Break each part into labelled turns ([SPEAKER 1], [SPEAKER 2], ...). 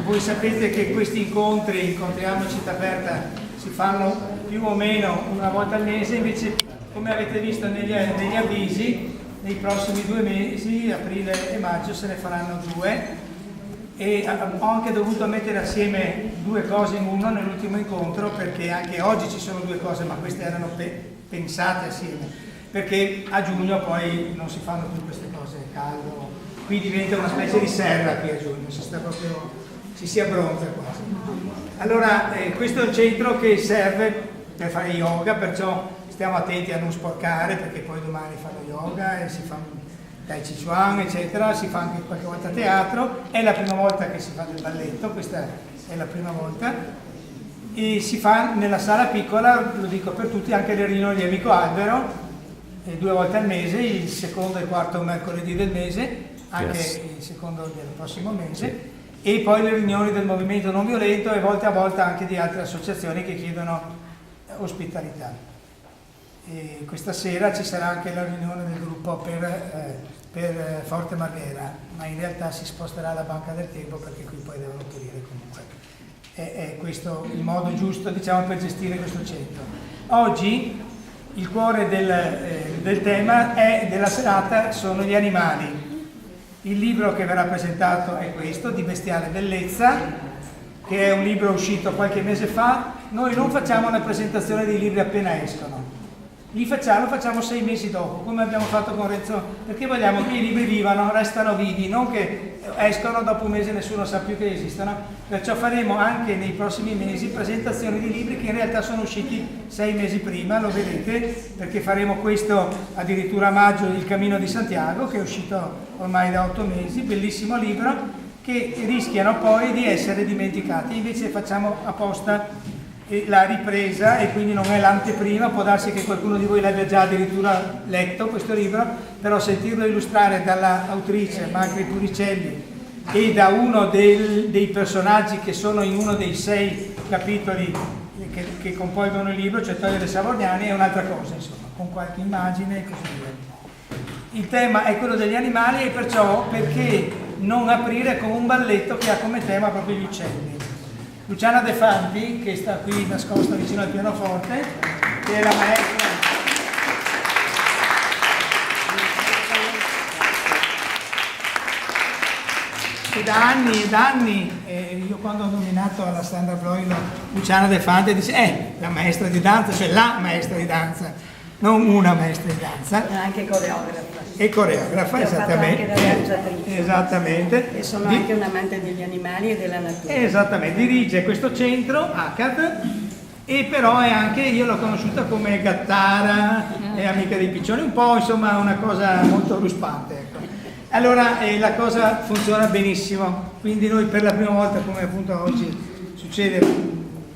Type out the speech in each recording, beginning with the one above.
[SPEAKER 1] Voi sapete che questi incontriamo a Città Aperta, si fanno più o meno una volta al mese, invece come avete visto negli avvisi, nei prossimi 2 mesi, aprile e maggio, se ne faranno 2, e ho anche dovuto mettere assieme 2 cose in uno nell'ultimo incontro, perché anche oggi ci sono 2 cose, ma queste erano pensate assieme, perché a giugno poi non si fanno più queste cose, è caldo. Qui diventa una specie di serra qui a giugno, ci si abbronza quasi. Allora, questo è un centro che serve per fare yoga, perciò stiamo attenti a non sporcare, perché poi domani fanno yoga e si fa Tai Chi Chuan, eccetera, si fa anche qualche volta teatro, è la prima volta che si fa del balletto, questa è la prima volta, e si fa nella sala piccola, lo dico per tutti, anche le riunioni di Amico Albero, 2 volte al mese, il secondo e il quarto mercoledì del mese, anche il secondo del prossimo mese, e poi le riunioni del movimento non violento e volta a volta anche di altre associazioni che chiedono ospitalità. E questa sera ci sarà anche la riunione del gruppo per Forte Marghera, ma in realtà si sposterà alla Banca del Tempo, perché qui poi devono pulire comunque. È questo il modo giusto, diciamo, per gestire questo centro. Oggi il cuore del tema della serata sono gli animali. Il libro che verrà presentato è questo, Di bestiale bellezza, che è un libro uscito qualche mese fa. Noi non facciamo una presentazione dei libri appena escono, lo facciamo 6 mesi dopo, come abbiamo fatto con Renzo, perché vogliamo che i libri vivano, restano vivi, non che escono dopo un mese e nessuno sa più che esistono. Perciò faremo anche nei prossimi mesi presentazioni di libri che in realtà sono usciti 6 mesi prima, lo vedete, perché faremo questo addirittura a maggio, Il Cammino di Santiago, che è uscito ormai da 8 mesi, bellissimo libro, che rischiano poi di essere dimenticati, invece facciamo apposta la ripresa, e quindi non è l'anteprima. Può darsi che qualcuno di voi l'abbia già addirittura letto questo libro, però sentirlo illustrare dalla autrice Macri Puricelli e da uno dei personaggi che sono in uno dei 6 capitoli che compongono il libro, cioè Toglio De Savorgnani, è un'altra cosa, insomma, con qualche immagine e così via. Il tema è quello degli animali, e perciò perché non aprire con un balletto che ha come tema proprio gli uccelli. Luciana De Fanti, che sta qui nascosta vicino al pianoforte, che è la maestra. Che da anni, io quando ho nominato alla Sandra Bloilo Luciana De Fanti, dice la maestra di danza, cioè la maestra di danza, non una maestra di danza.
[SPEAKER 2] È anche coreografa.
[SPEAKER 1] E coreografa, esattamente.
[SPEAKER 2] Anche da danzatrice.
[SPEAKER 1] Esattamente.
[SPEAKER 2] E sono anche un amante degli animali e della natura.
[SPEAKER 1] Esattamente, dirige questo centro, ACAD, e però è anche, io l'ho conosciuta come gattara, è amica dei piccioni, un po', insomma, una cosa molto ruspante, ecco. Allora la cosa funziona benissimo, quindi noi per la prima volta, come appunto oggi succede,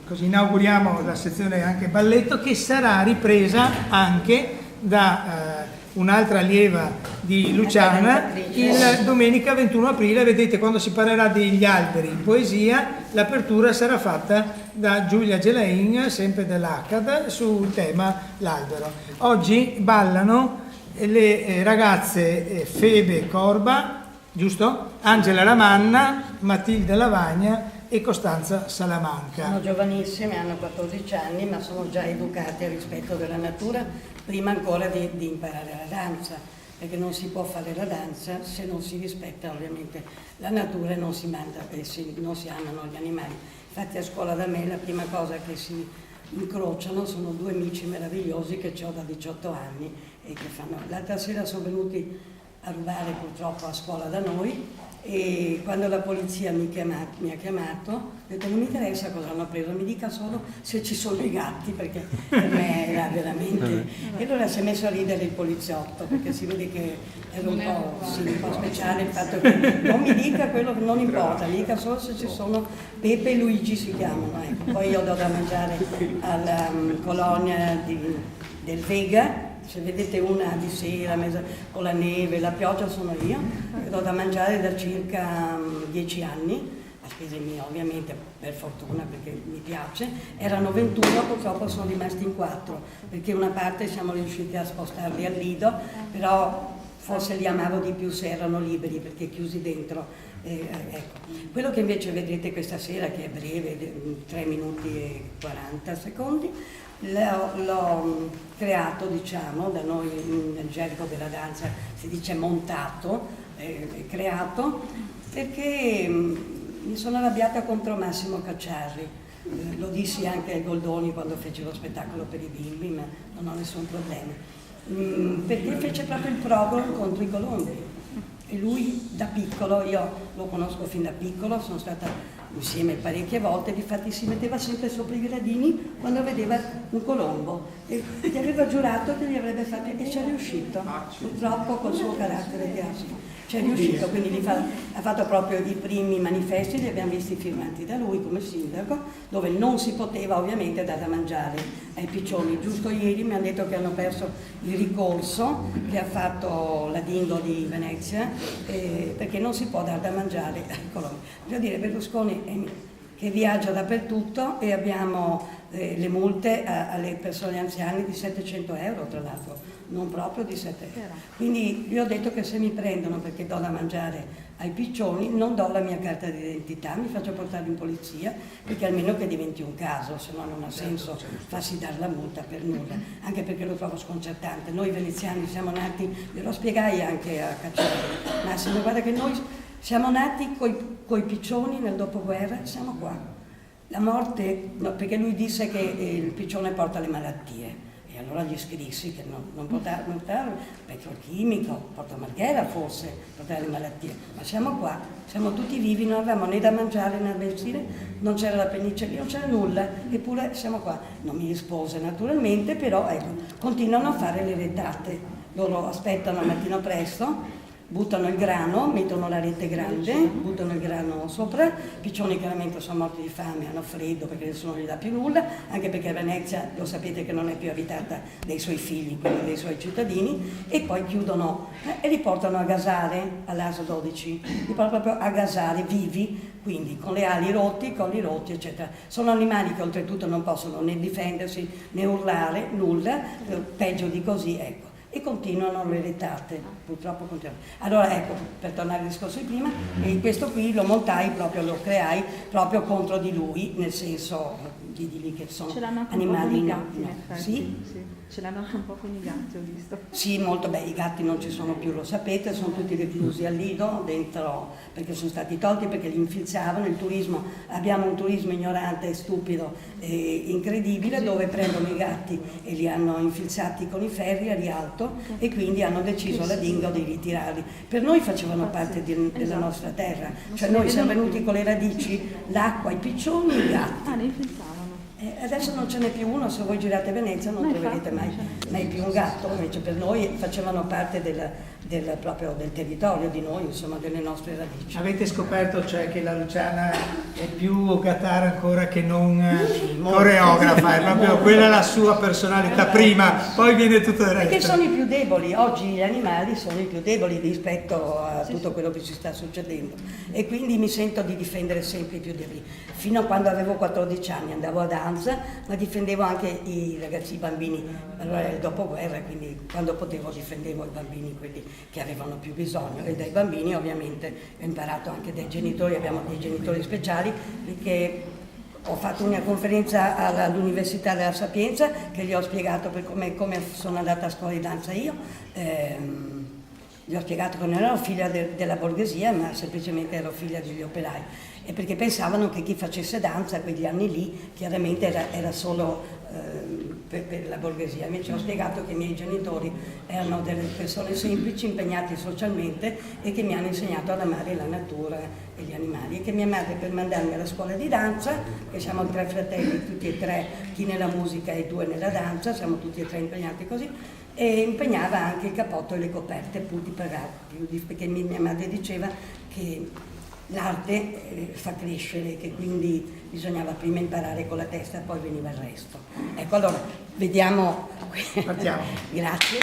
[SPEAKER 1] così inauguriamo la sezione anche balletto, che sarà ripresa anche da un'altra allieva di Luciana il domenica 21 aprile, vedete, quando si parlerà degli alberi in poesia, l'apertura sarà fatta da Giulia Gelain, sempre dell'ACAD, sul tema l'albero. Oggi ballano le ragazze Febe Corba, giusto? Angela Ramanna, Matilde Lavagna e Costanza Salamanca.
[SPEAKER 2] Sono giovanissime, hanno 14 anni, ma sono già educate al rispetto della natura, prima ancora di imparare la danza, perché non si può fare la danza se non si rispetta ovviamente la natura e non si amano gli animali. Infatti a scuola da me la prima cosa che si incrociano sono 2 amici meravigliosi che ho da 18 anni e che fanno. L'altra sera sono venuti a rubare purtroppo a scuola da noi, e quando la polizia mi ha chiamato, ho detto: non mi interessa cosa hanno preso, mi dica solo se ci sono i gatti, perché per me era veramente. E allora si è messo a ridere il poliziotto, perché si vede che era un po' speciale il fatto che non mi dica quello che non importa, mi dica solo se ci sono. Pepe e Luigi si chiamano, ecco. Poi io do da mangiare alla colonia del Vega. Se vedete una di sera con la neve, la pioggia, sono io, che do da mangiare da circa 10 anni, a spese mie ovviamente, per fortuna, perché mi piace. Erano 21, purtroppo sono rimasti in 4, perché una parte siamo riusciti a spostarli al Lido, però forse li amavo di più se erano liberi, perché chiusi dentro Ecco. Quello che invece vedete questa sera, che è breve, 3 minuti e 40 secondi, l'ho creato, diciamo, da noi nel gergo della danza si dice montato, creato, perché mi sono arrabbiata contro Massimo Cacciarri. Lo dissi anche ai Goldoni quando fece lo spettacolo per i bimbi, ma non ho nessun problema, perché fece proprio il progo contro i colombi. E lui da piccolo, io lo conosco fin da piccolo, sono stata insieme parecchie volte, difatti si metteva sempre sopra i gradini quando vedeva un colombo e gli aveva giurato che gli avrebbe fatto, e ci è riuscito, purtroppo col suo carattere che ha, ci è riuscito, quindi ha fatto proprio i primi manifesti, li abbiamo visti firmati da lui come sindaco, dove non si poteva ovviamente dare da mangiare ai piccioni. Giusto ieri mi hanno detto che hanno perso il ricorso che ha fatto la Dingo di Venezia, perché non si può dare da mangiare ai colombi. Voglio dire, Berlusconi che viaggia dappertutto, e abbiamo le multe alle persone anziane di 700 euro, tra l'altro, non proprio di 7 euro. Quindi io ho detto che se mi prendono perché do da mangiare ai piccioni, non do la mia carta d'identità, mi faccio portare in polizia, perché almeno che diventi un caso, se no non ha senso farsi dare la multa per nulla, anche perché lo trovo sconcertante. Noi veneziani siamo nati, glielo spiegai anche a Cacciari, Massimo, guarda che noi siamo nati coi piccioni nel dopoguerra, siamo qua. La morte, no, perché lui disse che il piccione porta le malattie, e allora gli scrissi che non portava petrolchimico, porta Marghera forse, portare le malattie, ma siamo qua, siamo tutti vivi, non avevamo né da mangiare né da vestire, non c'era la penicillina, non c'era nulla, eppure siamo qua. Non mi rispose naturalmente, però ecco, continuano a fare le rettate, loro aspettano al mattino presto, buttano il grano, mettono la rete grande, buttano il grano sopra, i piccioni chiaramente sono morti di fame, hanno freddo perché nessuno gli dà più nulla, anche perché Venezia lo sapete che non è più abitata dai suoi figli, quindi dai suoi cittadini, e poi chiudono e li portano a gasare all'ASO 12, li portano proprio a gasare vivi, quindi con le ali rotti, i colli rotti, eccetera. Sono animali che oltretutto non possono né difendersi né urlare, nulla, peggio di così, ecco. E continuano le rettate, purtroppo continuano. Allora ecco, per tornare al discorso di prima, questo qui lo montai proprio, lo creai proprio contro di lui, nel senso di dirgli che sono animali
[SPEAKER 3] in effetti,
[SPEAKER 2] sì?
[SPEAKER 3] Sì. Ce l'hanno anche un po' con i gatti, ho visto.
[SPEAKER 2] Sì, molto bene, i gatti non ci sono più, lo sapete, sono tutti reclusi al lido, dentro, perché sono stati tolti, perché li infilzavano, il turismo, abbiamo un turismo ignorante e stupido e incredibile, dove prendono i gatti e li hanno infilzati con i ferri a rialto, e quindi hanno deciso la Dingo di ritirarli. Per noi facevano parte della nostra terra, cioè noi siamo venuti con le radici, l'acqua, i piccioni, i gatti.
[SPEAKER 3] Ah, ne infilzavano.
[SPEAKER 2] Adesso non ce n'è più uno, se voi girate a Venezia non troverete mai più un gatto, invece per noi facevano parte proprio del territorio di noi, insomma, delle nostre radici.
[SPEAKER 1] Avete scoperto cioè che la Luciana è più gattara ancora che non coreografa, è proprio quella la sua personalità prima, poi viene tutto il resto.
[SPEAKER 2] Perché sono i più deboli, oggi gli animali sono i più deboli rispetto a tutto quello che ci sta succedendo, e quindi mi sento di difendere sempre i più deboli. Fino a quando avevo 14 anni andavo a danza, ma difendevo anche i ragazzi, i bambini, allora era il dopoguerra, quindi quando potevo difendevo i bambini, quelli che avevano più bisogno, e dai bambini ovviamente ho imparato anche dai genitori, abbiamo dei genitori speciali, perché ho fatto una conferenza all'Università della Sapienza che gli ho spiegato come sono andata a scuola di danza io, gli ho spiegato che non ero figlia della borghesia, ma semplicemente ero figlia degli operai, e perché pensavano che chi facesse danza quegli anni lì chiaramente era solo per la borghesia. Invece ho spiegato che i miei genitori erano delle persone semplici, impegnati socialmente, e che mi hanno insegnato ad amare la natura e gli animali, e che mia madre, per mandarmi alla scuola di danza, che siamo 3 fratelli, tutti e 3, chi nella musica e 2 nella danza, siamo tutti e 3 impegnati così, e impegnava anche il cappotto e le coperte, appunto perché mia madre diceva che l'arte fa crescere, che quindi bisognava prima imparare con la testa e poi veniva il resto. Ecco, allora, vediamo.
[SPEAKER 1] Partiamo.
[SPEAKER 2] Grazie.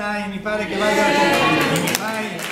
[SPEAKER 1] Dai, mi pare che vada a vai.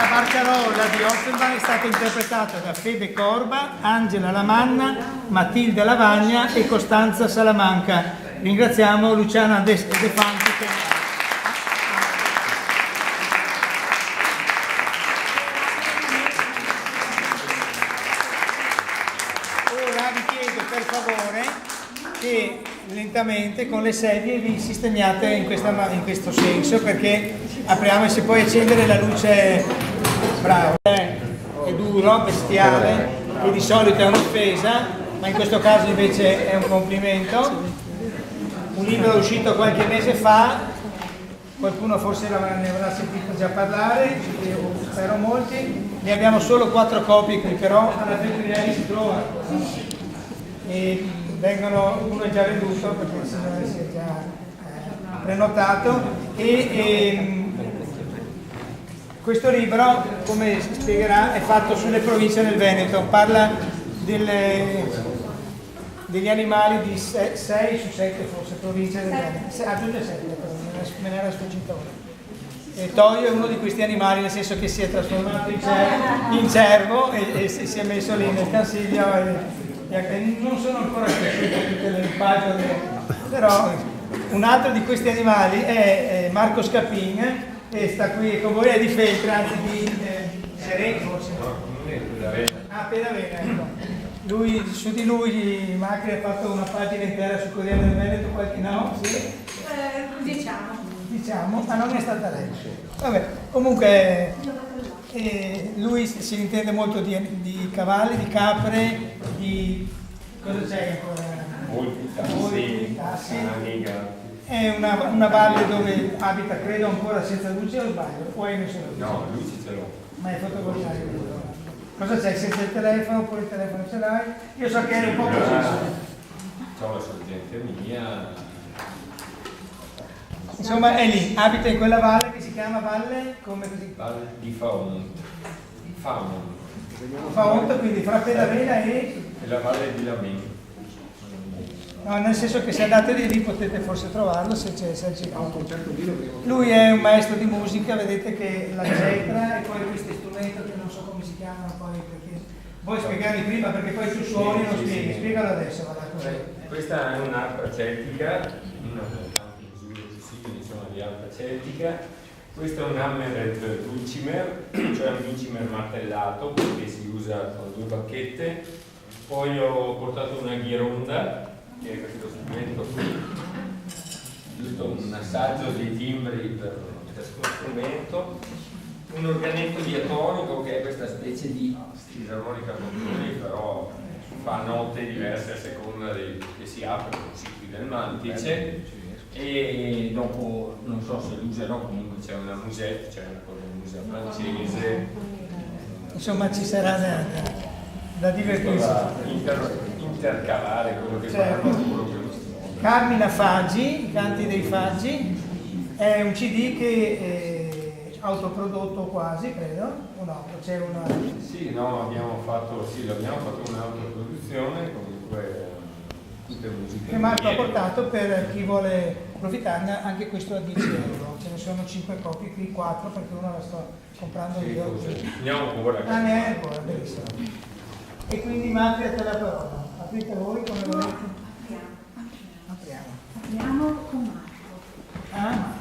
[SPEAKER 1] La barcarola di Offenbach è stata interpretata da Fede Corba, Angela Lamanna, Matilde Lavagna e Costanza Salamanca. Ringraziamo Luciana De Fanti che... Per favore che lentamente con le sedie vi sistemiate in questo senso, perché apriamo e si può accendere la luce. Bravo, è duro, bestiale, che di solito è un'offesa, ma in questo caso invece è un complimento. Un libro uscito qualche mese fa, qualcuno forse ne avrà sentito già parlare, io spero molti. Ne abbiamo solo 4 copie qui, però alla Feltrinelli si trova. E uno è già venduto perché il signore si è già prenotato e questo libro, come si spiegherà, è fatto sulle province del Veneto, parla degli animali di 6 su 7 forse province del Veneto, aggiunge 7 me ne era sfuggito uno. E Toio è uno di questi animali, nel senso che si è trasformato in cervo e si è messo lì nel Cansiglio non sono ancora cresciute tutte le pagine, però un altro di questi animali è Marco Scapin e sta qui con voi, è di Feltre, anzi di Sereno forse. Pedavena, ecco. Su di lui Macri ha fatto una pagina intera sul Corriere del Veneto, qualche no? Sì? Diciamo, ma non è stata lei. Vabbè, comunque lui si intende molto di cavalli, di capre, di cosa c'è ancora? Molti tassi. È una valle dove abita, credo, ancora senza luce o sbaglio? O hai messo la luce?
[SPEAKER 4] No, luce ce l'ho.
[SPEAKER 1] Ma è fotovoltaico. Cosa c'è? Senza il telefono oppure il telefono ce l'hai? Io so che eri un po' così.
[SPEAKER 4] C'ho la sorgente mia.
[SPEAKER 1] Insomma è lì, abita in quella valle che si chiama Valle, come così?
[SPEAKER 4] Valle di Faont.
[SPEAKER 1] Faont, quindi fra Pedavena e
[SPEAKER 4] la valle di Lamento.
[SPEAKER 1] No, nel senso che se andate di lì potete forse trovarlo se c'è lui è un maestro di musica, vedete che la cetra e poi questi strumenti che non so come si chiamano poi, perché voi spiegarli prima perché poi tu suoni e non spieghi, spiegalo adesso.
[SPEAKER 4] Questa è un'arpa celtica, di arpa celtica. Questo è un hammeret dulcimer, cioè un dulcimer martellato che si usa con 2 bacchette. Poi ho portato una ghironda, che è questo strumento qui, giusto un assaggio dei timbri per ciascun strumento, un organetto diatonico che è questa specie di fisarmonica con però fa note diverse a seconda che si apre o si chiude il mantice. E dopo non so se lo userò, comunque c'è una musette, c'è una cornamusa francese,
[SPEAKER 1] insomma ci sarà da divertirsi,
[SPEAKER 4] intercalare quello che fa quello che lo studio.
[SPEAKER 1] Carmina Faggi, i canti dei Faggi, è un CD che è autoprodotto quasi, credo, o no? C'è una...
[SPEAKER 4] Sì, no, abbiamo fatto un'autoproduzione, comunque tutte musiche.
[SPEAKER 1] Che Marco ha portato per chi vuole approfittarne, anche questo a 10 euro. Ce ne sono 5 copie, qui 4 perché una la sto comprando io.
[SPEAKER 4] Andiamo ancora.
[SPEAKER 1] Ah, ne è ancora, benissimo. E quindi Macri a te la parola. Aprite voi come volete.
[SPEAKER 5] Apriamo con Marco.
[SPEAKER 1] Ah?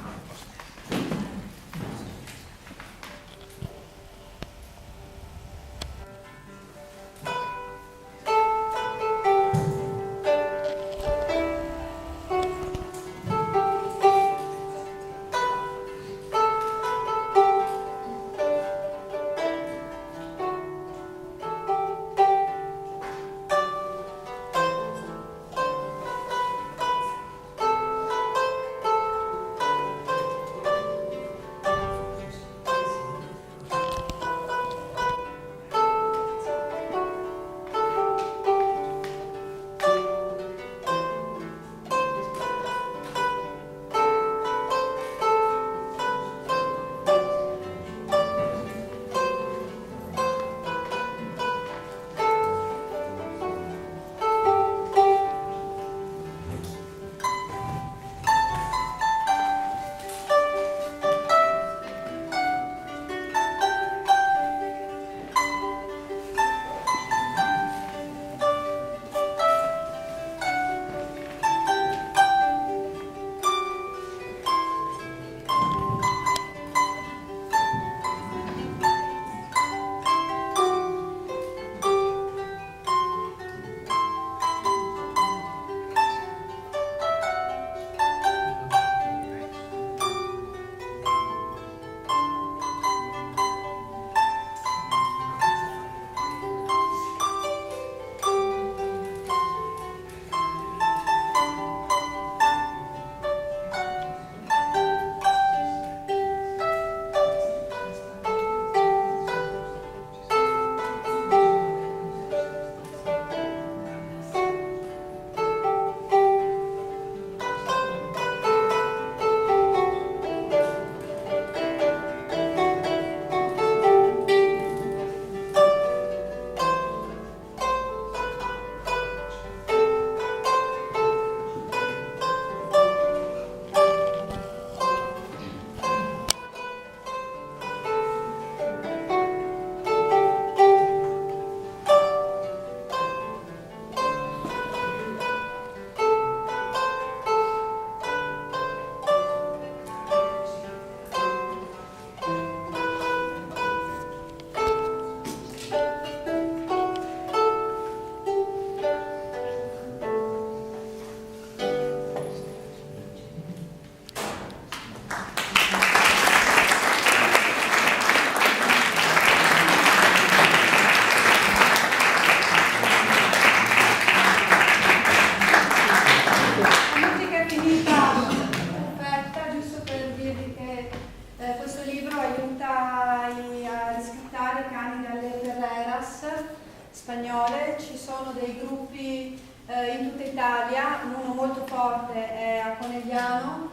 [SPEAKER 6] spagnole, ci sono dei gruppi in tutta Italia, uno molto forte è a Conegliano,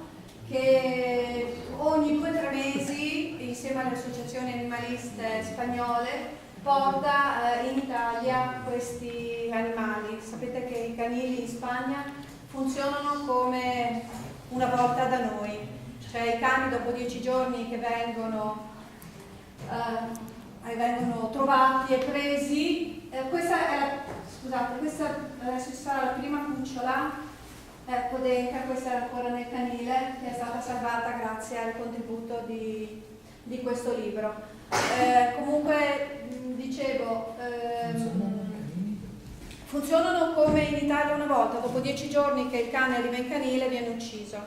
[SPEAKER 6] che ogni 2 o 3 mesi, insieme alle associazioni animaliste spagnole, porta in Italia questi animali. Sapete che i canili in Spagna funzionano come una volta da noi, cioè i cani dopo 10 giorni che vengono trovati e presi, questa adesso ci sarà la prima cucciola, Podenca, questa era ancora nel canile, che è stata salvata grazie al contributo di questo libro. Comunque, dicevo, funzionano come in Italia una volta, dopo 10 giorni che il cane arriva in canile viene ucciso.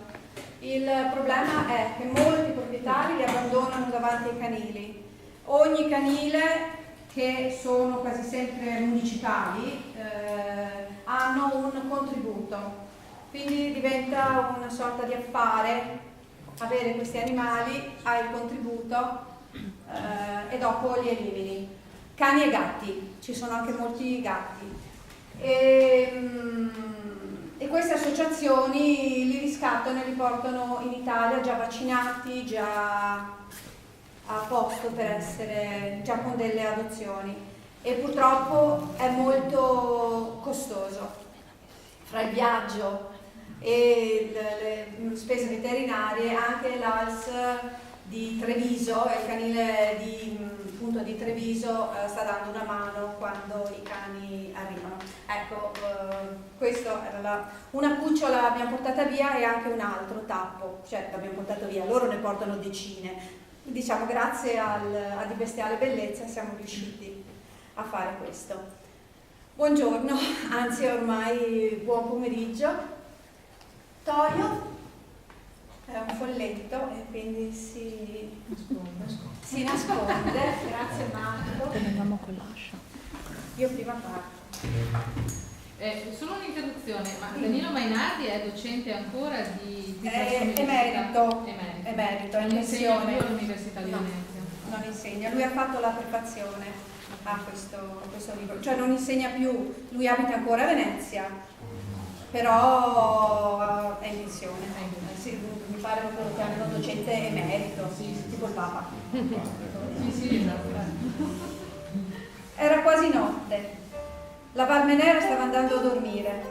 [SPEAKER 6] Il problema è che molti proprietari li abbandonano davanti ai canili. Ogni canile, che sono quasi sempre municipali, hanno un contributo, quindi diventa una sorta di affare avere questi animali, hai il contributo e dopo li elimini. Cani e gatti, ci sono anche molti gatti. E queste associazioni li riscattano e li portano in Italia già vaccinati, già a posto per essere, già con delle adozioni, e purtroppo è molto costoso. Fra il viaggio e le spese veterinarie, anche l'ALS di Treviso, il canile di Treviso, sta dando una mano quando i cani arrivano. Ecco, questo era una cucciola l'abbiamo portata via e anche un altro tappo, cioè l'abbiamo portato via, loro ne portano decine. Diciamo, grazie a Di Bestiale Bellezza siamo riusciti a fare questo. Buongiorno, anzi ormai buon pomeriggio. Toio è un folletto e quindi si nasconde. Grazie Marco.
[SPEAKER 3] Veniamo con l'ascia.
[SPEAKER 6] Io prima parto.
[SPEAKER 7] Solo un'interruzione, ma Danilo Mainardi è docente ancora di
[SPEAKER 6] emerito, è in missione
[SPEAKER 7] all'Università di Venezia.
[SPEAKER 6] Non insegna, lui ha fatto la prefazione a questo libro, cioè non insegna più, lui abita ancora a Venezia, però è in missione. Sì, mi pare che lo chiamano docente emerito, tipo il Papa.
[SPEAKER 7] Sì, esatto.
[SPEAKER 6] Era quasi notte. La Valmenera stava andando a dormire,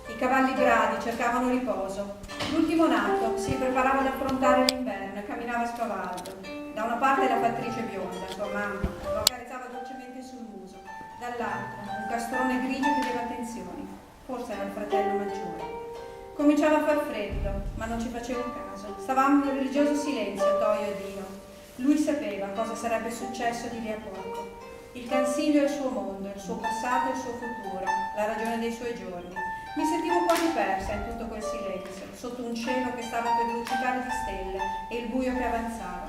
[SPEAKER 6] i cavalli bradi cercavano riposo, l'ultimo nato si preparava ad affrontare l'inverno e camminava a spavaldo. Da una parte la fattrice bionda, sua mamma, lo accarezzava dolcemente sul muso, dall'altra un castrone grigio chiedeva attenzioni, forse era il fratello maggiore. Cominciava a far freddo, ma non ci facevo caso, stavamo in religioso silenzio, Toio ed io. Lui sapeva cosa sarebbe successo di lì a poco. Il Cansiglio è il suo mondo, il suo passato e il suo futuro, la ragione dei suoi giorni. Mi sentivo quasi persa in tutto quel silenzio, sotto un cielo che stava per luccicare di stelle e il buio che avanzava.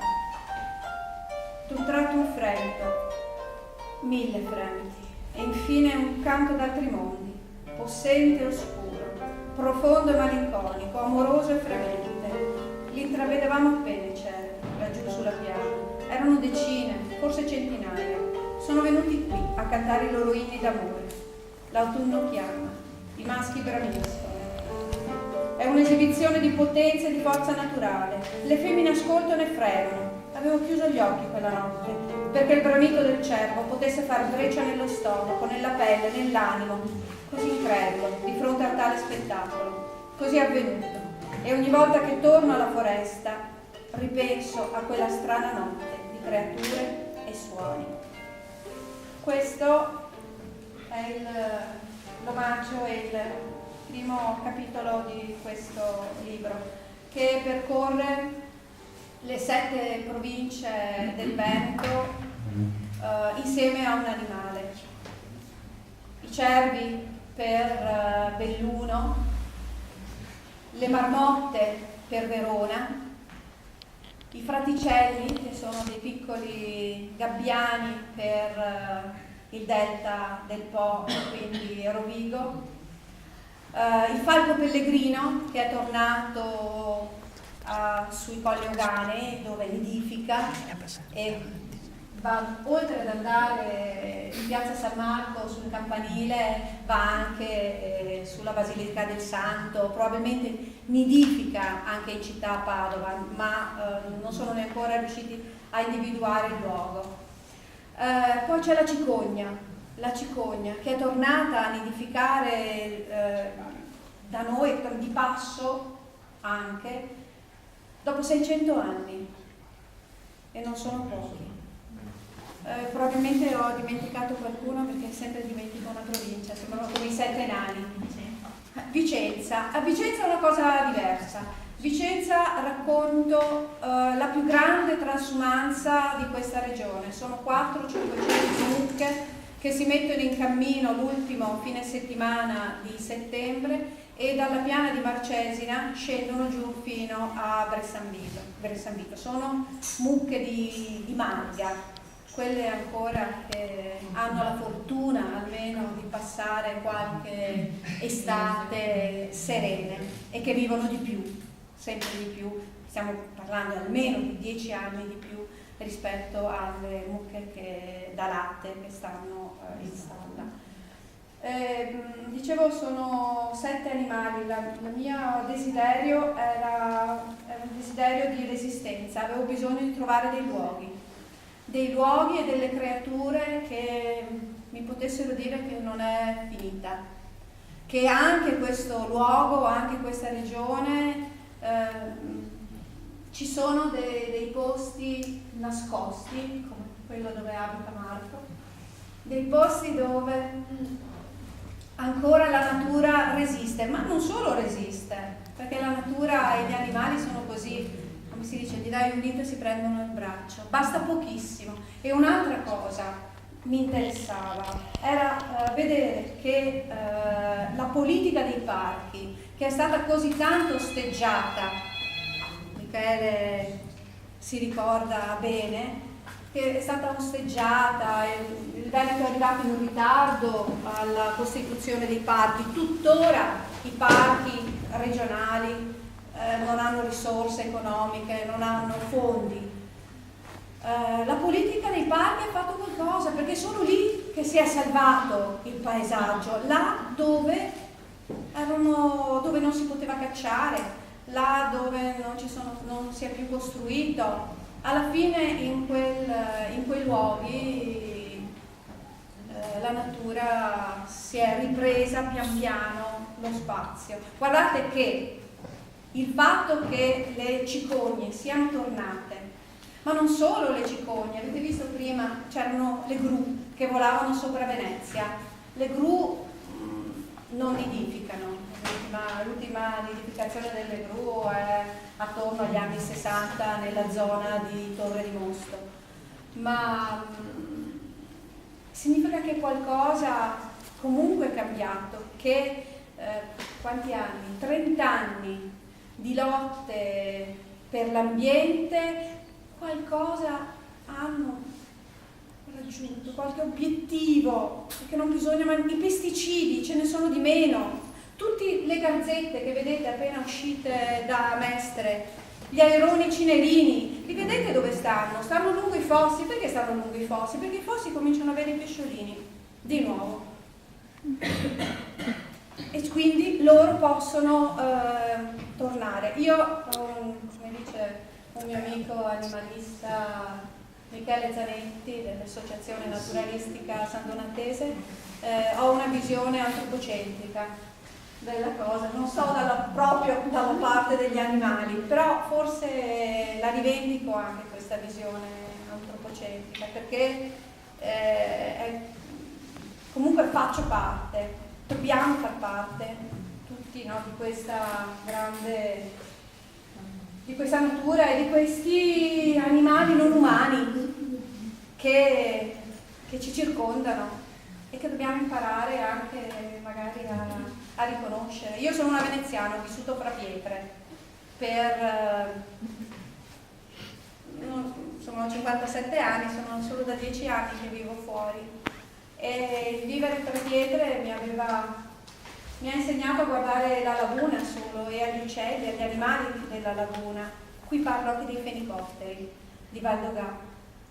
[SPEAKER 6] D'un tratto un fremito, 1000 fremiti, e infine un canto d'altri mondi, possente e oscuro, profondo e malinconico, amoroso e fremente. Li intravedevamo appena i cieli, laggiù sulla piana. Erano decine, forse centinaia. Sono venuti qui a cantare i loro inni d'amore. L'autunno chiama, i maschi braviscono. È un'esibizione di potenza e di forza naturale. Le femmine ascoltano e fremono. Avevo chiuso gli occhi quella notte, perché il bramito del cervo potesse far breccia nello stomaco, nella pelle, nell'animo. Così incredulo, di fronte a tale spettacolo. Così è avvenuto. E ogni volta che torno alla foresta, ripenso a quella strana notte di creature e suoni. Questo è l'omaggio e il primo capitolo di questo libro, che percorre le 7 province del Veneto insieme a un animale. I cervi per Belluno, le marmotte per Verona, i fraticelli, che sono dei piccoli gabbiani per il delta del Po, quindi Rovigo, il falco pellegrino, che è tornato sui Colli Euganei, dove nidifica e va, oltre ad andare in piazza San Marco sul campanile, va anche sulla Basilica del Santo, probabilmente nidifica anche in città a Padova, ma non sono ancora riusciti a individuare il luogo. Poi c'è la cicogna che è tornata a nidificare da noi di passo anche dopo 600 anni, e non sono pochi. Probabilmente ho dimenticato qualcuno, perché sempre dimentico una provincia, sembrano come i 7 nani. Vicenza. A Vicenza è una cosa diversa. Vicenza, racconto, la più grande transumanza di questa regione. Sono 400-500 mucche che si mettono in cammino l'ultimo fine settimana di settembre e dalla piana di Marcesina scendono giù fino a Bressanvito. Sono mucche di maglia, quelle ancora che hanno la fortuna almeno di passare qualche estate serene e che vivono di più, sempre di più. Stiamo parlando almeno di 10 anni di più rispetto alle mucche da latte che stanno in stalla. Dicevo, sono 7 animali. Il mio desiderio era un desiderio di resistenza. Avevo bisogno di trovare dei luoghi e delle creature che mi potessero dire che non è finita, che anche questo luogo, anche questa regione, ci sono dei posti nascosti, come quello dove abita Marco, dei posti dove ancora la natura resiste, ma non solo resiste, perché la natura e gli animali sono così, come si dice, gli dai un dito e si prendono il braccio, basta pochissimo. E un'altra cosa mi interessava era vedere che la politica dei parchi, che è stata così tanto osteggiata, Michele si ricorda bene, che è stata osteggiata, il Veneto è arrivato in ritardo alla costituzione dei parchi, tuttora i parchi regionali non hanno risorse economiche, non hanno fondi. La politica dei parchi ha fatto qualcosa, perché è solo lì che si è salvato il paesaggio, là dove non si poteva cacciare, là dove non si è più costruito. Alla fine in quei luoghi la natura si è ripresa pian piano lo spazio. Guardate che il fatto che le cicogne siano tornate, ma non solo le cicogne, avete visto prima c'erano le gru che volavano sopra Venezia. Le gru non nidificano, l'ultima nidificazione delle gru è attorno agli anni 60 nella zona di Torre di Mosto, ma significa che qualcosa comunque è cambiato, che quanti anni? 30 anni di lotte per l'ambiente qualcosa hanno raggiunto, qualche obiettivo, perché non bisogna, ma i pesticidi ce ne sono di meno. Tutte le gazzette che vedete appena uscite da Mestre, gli aironi cinerini, li vedete dove stanno? Stanno lungo i fossi. Perché stanno lungo i fossi? Perché i fossi cominciano ad avere i pesciolini, di nuovo. E quindi loro possono tornare. Io, come dice un mio amico animalista, Michele Zanetti, dell'Associazione Naturalistica San Donatese, ho una visione antropocentrica della cosa, non sto proprio dalla parte degli animali, però forse la rivendico anche questa visione antropocentrica, perché comunque faccio parte, dobbiamo far parte tutti, no, di questa grande, di questa natura e di questi animali non umani che ci circondano e che dobbiamo imparare anche magari a riconoscere. Io sono una veneziana, ho vissuto fra pietre sono 57 anni, sono solo da 10 anni che vivo fuori, e vivere tra pietre mi ha insegnato a guardare la laguna solo e agli uccelli, agli animali della laguna. Qui parlo anche dei fenicotteri di Valdogà.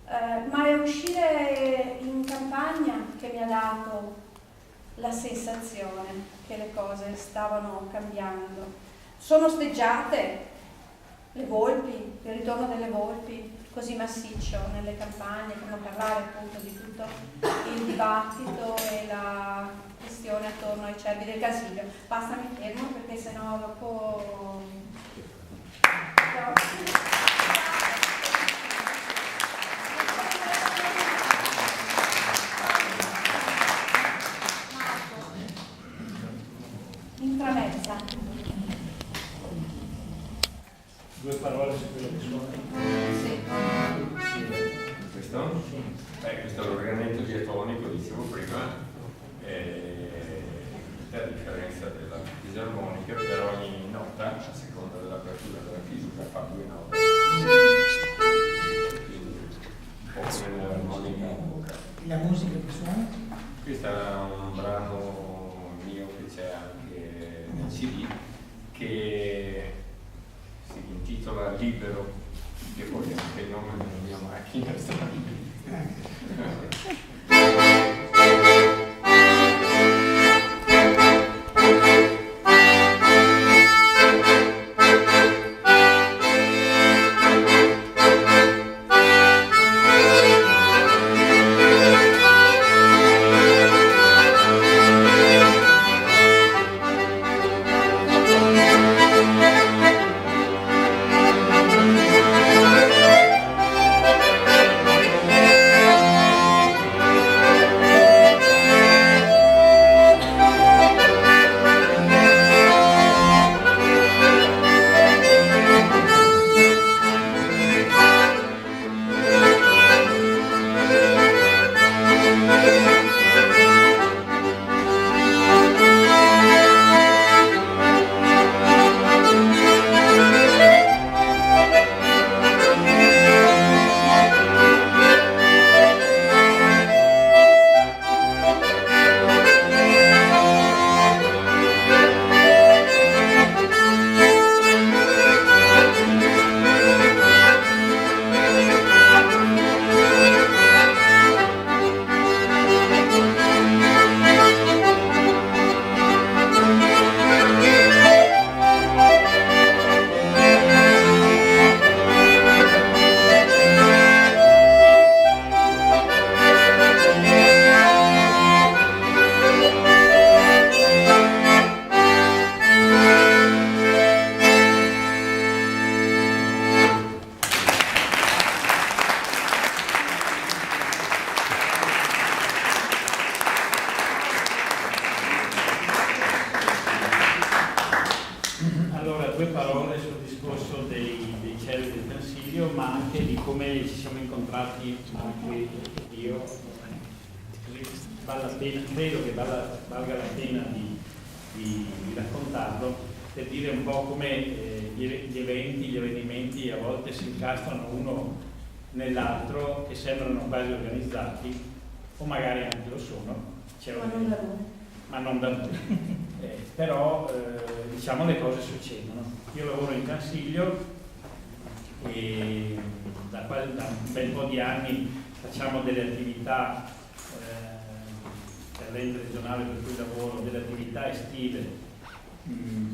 [SPEAKER 6] ma è uscire in campagna che mi ha dato la sensazione che le cose stavano cambiando. Sono osteggiate le volpi, il ritorno delle volpi così massiccio nelle campagne, per non parlare appunto di tutto il dibattito e la questione attorno ai cervi del Casilio. Basta, mi fermo perché sennò dopo... Intramezza.
[SPEAKER 8] Due parole su quello che suona.
[SPEAKER 6] Sì.
[SPEAKER 4] Questo? Questo è l'ordinamento diatonico, dicevo prima, a differenza della fisarmonica, per ogni nota, a seconda dell'apertura della chiusura, fa 2 note. Quindi, un po' come nell'armonica in bocca.
[SPEAKER 1] La musica che suona?
[SPEAKER 4] Questo è un brano mio che c'è anche nel CD, che si intitola Libero, che poi è anche il nome della mia macchina.
[SPEAKER 8] Credo che valga la pena di raccontarlo, per dire un po' come gli avvenimenti a volte si incastrano uno nell'altro, che sembrano quasi organizzati, o magari anche lo sono, ma non da noi. Però diciamo le cose succedono. Io lavoro in Consiglio e da un bel po' di anni facciamo delle attività per l'ente regionale per cui lavoro, delle attività estive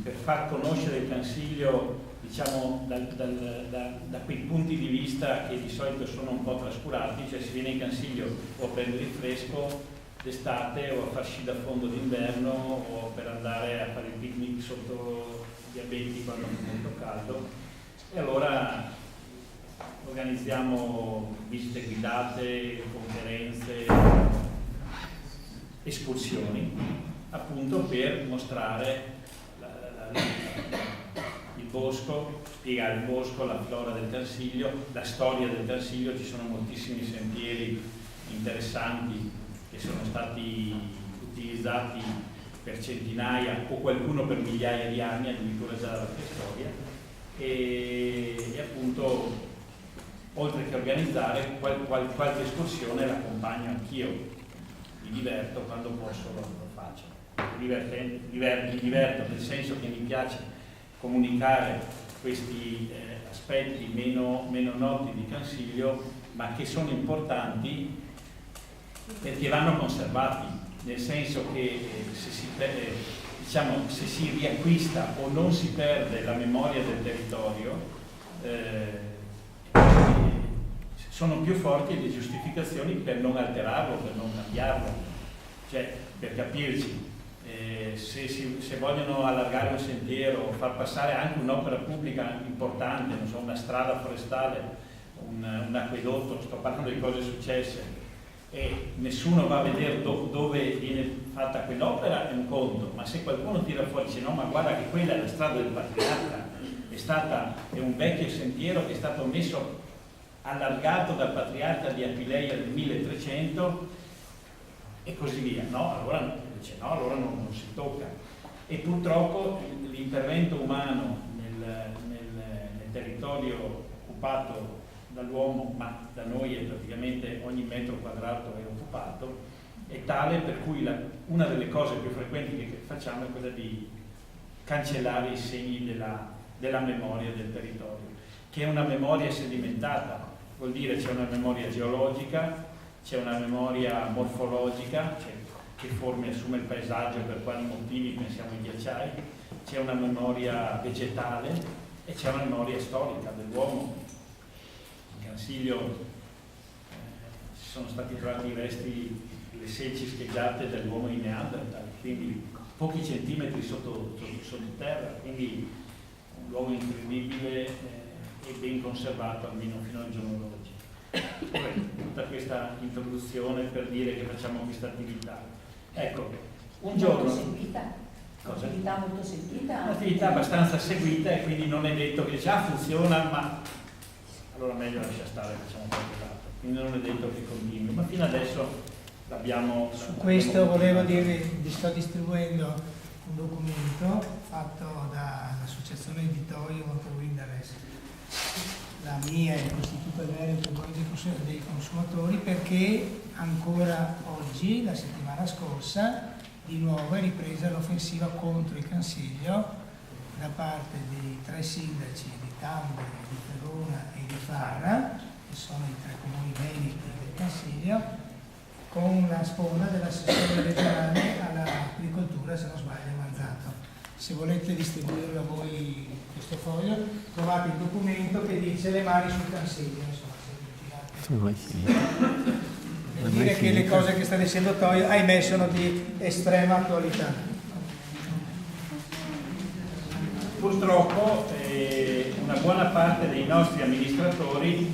[SPEAKER 8] per far conoscere il Consiglio, diciamo, da quei punti di vista che di solito sono un po' trascurati, cioè si viene in Consiglio o a prendere il fresco d'estate o a far sci da fondo d'inverno o per andare a fare il picnic sotto gli abeti quando è molto caldo, e allora organizziamo visite guidate, conferenze, escursioni, appunto per mostrare il bosco, spiegare il bosco, la flora del Consiglio, la storia del Consiglio. Ci sono moltissimi sentieri interessanti che sono stati utilizzati per centinaia o qualcuno per migliaia di anni, addirittura già dalla preistoria, e appunto oltre che organizzare qualche escursione l'accompagno anch'io, mi diverto quando posso, lo faccio. Mi diverto nel senso che mi piace comunicare questi aspetti meno noti di Cansiglio, ma che sono importanti perché vanno conservati, nel senso che se si riacquista o non si perde la memoria del territorio, sono più forti le giustificazioni per non alterarlo, per non cambiarlo. Cioè, per capirci, se vogliono allargare un sentiero o far passare anche un'opera pubblica importante, non so, una strada forestale, un acquedotto, sto parlando di cose successe, e nessuno va a vedere dove viene fatta quell'opera, è un conto, ma se qualcuno tira fuori e dice no, ma guarda che quella è la strada del Patriarca, è un vecchio sentiero che è stato messo, allargato dal Patriarca di Aquileia nel 1300 e così via, no? Allora non si tocca. E purtroppo l'intervento umano nel territorio occupato dall'uomo, ma da noi è praticamente ogni metro quadrato è occupato, è tale per cui una delle cose più frequenti che facciamo è quella di cancellare i segni della memoria del territorio, che è una memoria sedimentata, vuol dire c'è una memoria geologica, c'è una memoria morfologica, cioè che forme assume il paesaggio, per quali motivi, pensiamo ai ghiacciai, c'è una memoria vegetale e c'è una memoria storica dell'uomo. In Cansiglio ci sono stati trovati i resti, le selci scheggiate dell'uomo in Neanderthal, quindi pochi centimetri sotto terra, quindi un luogo incredibile e ben conservato almeno fino al giorno d'oggi. Tutta questa introduzione per dire che facciamo questa attività. Ecco, un giorno... Cosa?
[SPEAKER 5] Un'attività molto sentita.
[SPEAKER 8] Un'attività abbastanza seguita e quindi non è detto che già funziona, ma allora meglio lascia stare, facciamo qualcos'altro. Quindi non è detto che continui, ma fino adesso l'abbiamo...
[SPEAKER 1] Su questo volevo dire, vi sto distribuendo un documento fatto dall'Associazione Editorio Motor Wilderness, la mia e l'Istituto Veneto dei Consumatori, perché ancora oggi, la settimana scorsa, di nuovo è ripresa l'offensiva contro il Cansiglio da parte dei 3 sindaci di Tamberi, di Verona e di Fara, che sono i 3 comuni veneti del Cansiglio, con la sponda dell'assessore regionale all'agricoltura, se non sbaglio, Manzato. Se volete distribuirlo a voi questo foglio, trovate il documento che dice le mani sul Cansiglio, insomma, se per dire che le cose che sta dicendo Toio, ahimè, sono di estrema attualità.
[SPEAKER 8] Purtroppo una buona parte dei nostri amministratori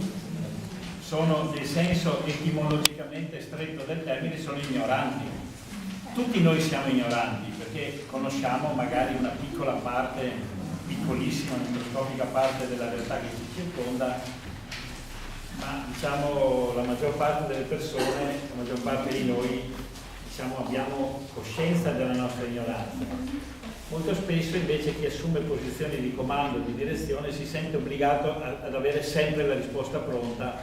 [SPEAKER 8] sono, nel senso etimologicamente stretto del termine, sono ignoranti. Tutti noi siamo ignoranti perché conosciamo magari una piccola parte, piccolissima, microscopica parte della realtà che ci circonda, ma diciamo la maggior parte delle persone, la maggior parte di noi, diciamo, abbiamo coscienza della nostra ignoranza. Molto spesso invece chi assume posizioni di comando, di direzione, si sente obbligato ad avere sempre la risposta pronta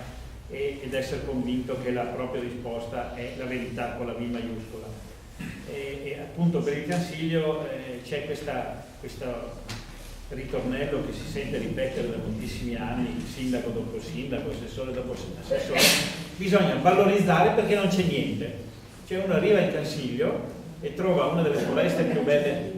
[SPEAKER 8] ed essere convinto che la propria risposta è la verità con la V maiuscola. E appunto per il Cansiglio c'è questo ritornello che si sente ripetere da moltissimi anni, sindaco dopo sindaco, assessore dopo assessore. Bisogna valorizzare perché non c'è niente. Cioè uno arriva in Cansiglio e trova una delle foreste più belle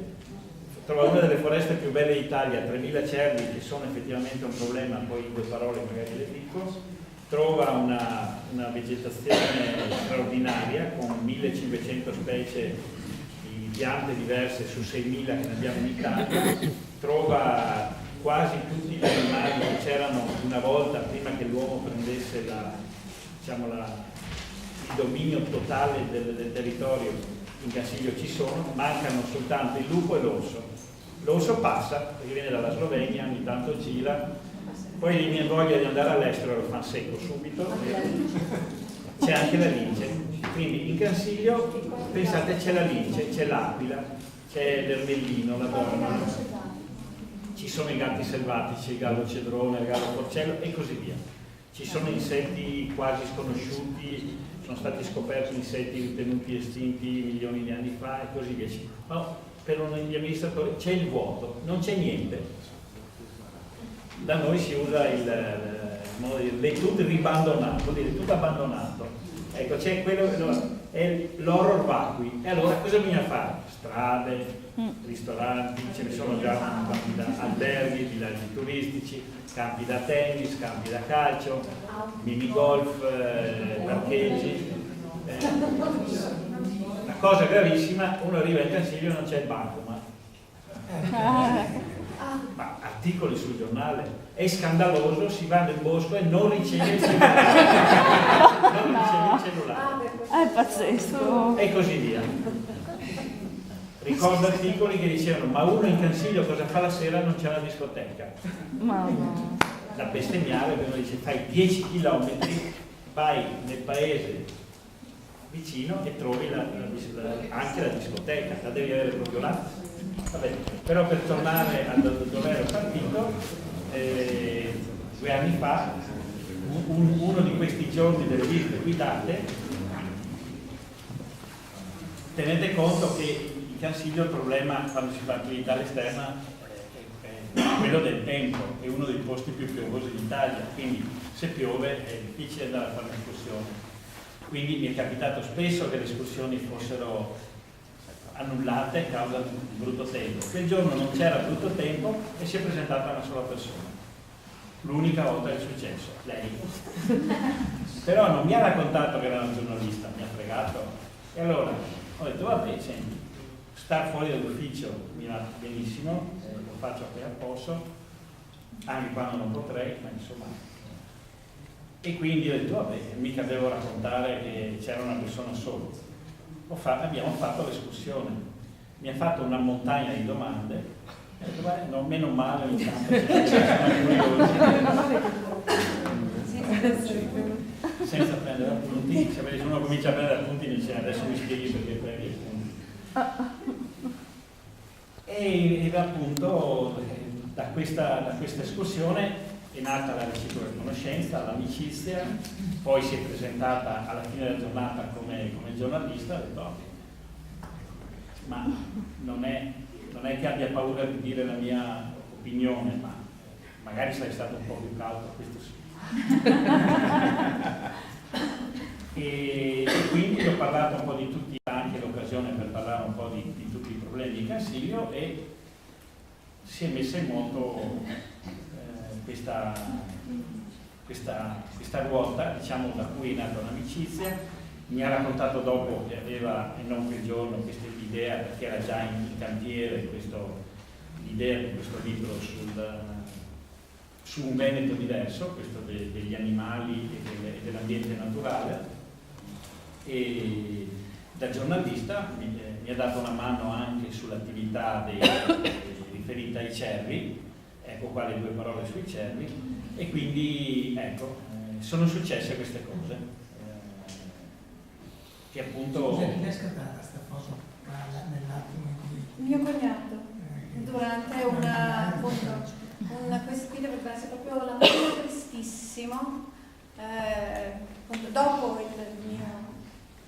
[SPEAKER 8] d'Italia, 3.000 cervi che sono effettivamente un problema, poi in 2 parole magari le dico, trova una vegetazione straordinaria con 1.500 specie di piante diverse su 6.000 che ne abbiamo in Italia, trova quasi tutti gli animali che c'erano una volta prima che l'uomo prendesse il dominio totale del territorio. In Cansiglio ci sono, mancano soltanto il lupo e l'orso. L'orso passa, perché viene dalla Slovenia, ogni tanto gira, poi gli viene voglia di andare all'estero, lo fa secco subito, c'è anche la lince. Quindi in Cansiglio, pensate, c'è la lince, c'è l'aquila, c'è l'ermellino, la donna, ci sono i gatti selvatici, il gallo cedrone, il gallo porcello e così via. Ci sono insetti quasi sconosciuti, sono stati scoperti insetti ritenuti estinti milioni di anni fa e così via. No, per gli amministratori c'è il vuoto, non c'è niente. Da noi si usa l'etude ribandonnato, vuol dire tutto abbandonato. Ecco, c'è quello, è l'horror vacui. E allora cosa bisogna fare? Strade, ristoranti, ce ne sono già campi da alberghi, villaggi turistici, campi da tennis, campi da calcio, minigolf, parcheggi. La cosa gravissima, uno arriva in Cansiglio e non c'è il bancomat. Ma articoli sul giornale, è scandaloso, si va nel bosco e non riceve il cellulare.
[SPEAKER 3] È pazzesco.
[SPEAKER 8] E così via. Ricordo articoli che dicevano: ma uno in Cansiglio cosa fa la sera? Non c'è una discoteca.
[SPEAKER 3] Mamma.
[SPEAKER 8] Da bestemmiare, perché uno dice: fai 10 km, vai nel paese vicino e trovi anche la discoteca, la devi avere proprio là. Vabbè, però per tornare a dove ero partito, 2 anni fa, uno di questi giorni delle visite guidate, tenete conto che in Cansiglio il problema quando si fa attività esterna è quello del tempo, è uno dei posti più piovosi d'Italia, quindi se piove è difficile andare a fare un'escursione. Quindi mi è capitato spesso che le escursioni fossero annullate a causa di brutto tempo. Quel giorno non c'era brutto tempo e si è presentata una sola persona. L'unica volta che è successo, lei. Però non mi ha raccontato che era una giornalista, mi ha fregato. E allora ho detto: vabbè, senti, star fuori dall'ufficio mi va benissimo, lo faccio appena posso, anche quando non potrei, ma insomma. E quindi ho detto: vabbè, mica devo raccontare che c'era una persona sola. Abbiamo fatto l'escursione, mi ha fatto una montagna di domande, ho detto: beh, no, meno male ogni tanto senza prendere appunti. Se uno comincia a prendere appunti dice: adesso mi spieghi perché prendi appunti. E appunto da questa escursione è nata la reciproca conoscenza, l'amicizia, poi si è presentata alla fine della giornata come giornalista. Ho detto: ma non è che abbia paura di dire la mia opinione, ma magari sei stato un po' più cauto, questo sì. e quindi ho parlato un po' di tutti, anche l'occasione per parlare un po' di tutti i problemi di Cansiglio, e si è messa in moto questa ruota, diciamo, da cui è nata un'amicizia. Mi ha raccontato dopo che aveva, e non quel giorno, questa idea, perché era già in cantiere l'idea di questo libro su un Veneto diverso, questo degli animali e dell'ambiente naturale. E da giornalista mi ha dato una mano anche sull'attività riferita ai cervi. Ecco qua le 2 parole sui cervi, e quindi ecco, sono successe queste cose che appunto...
[SPEAKER 1] Scusa, chi l'ha scattata questa foto nell'attimo in cui...
[SPEAKER 6] Mio cognato, durante una questa qui dovrebbe essere proprio la mattina tristissimo, dopo il mio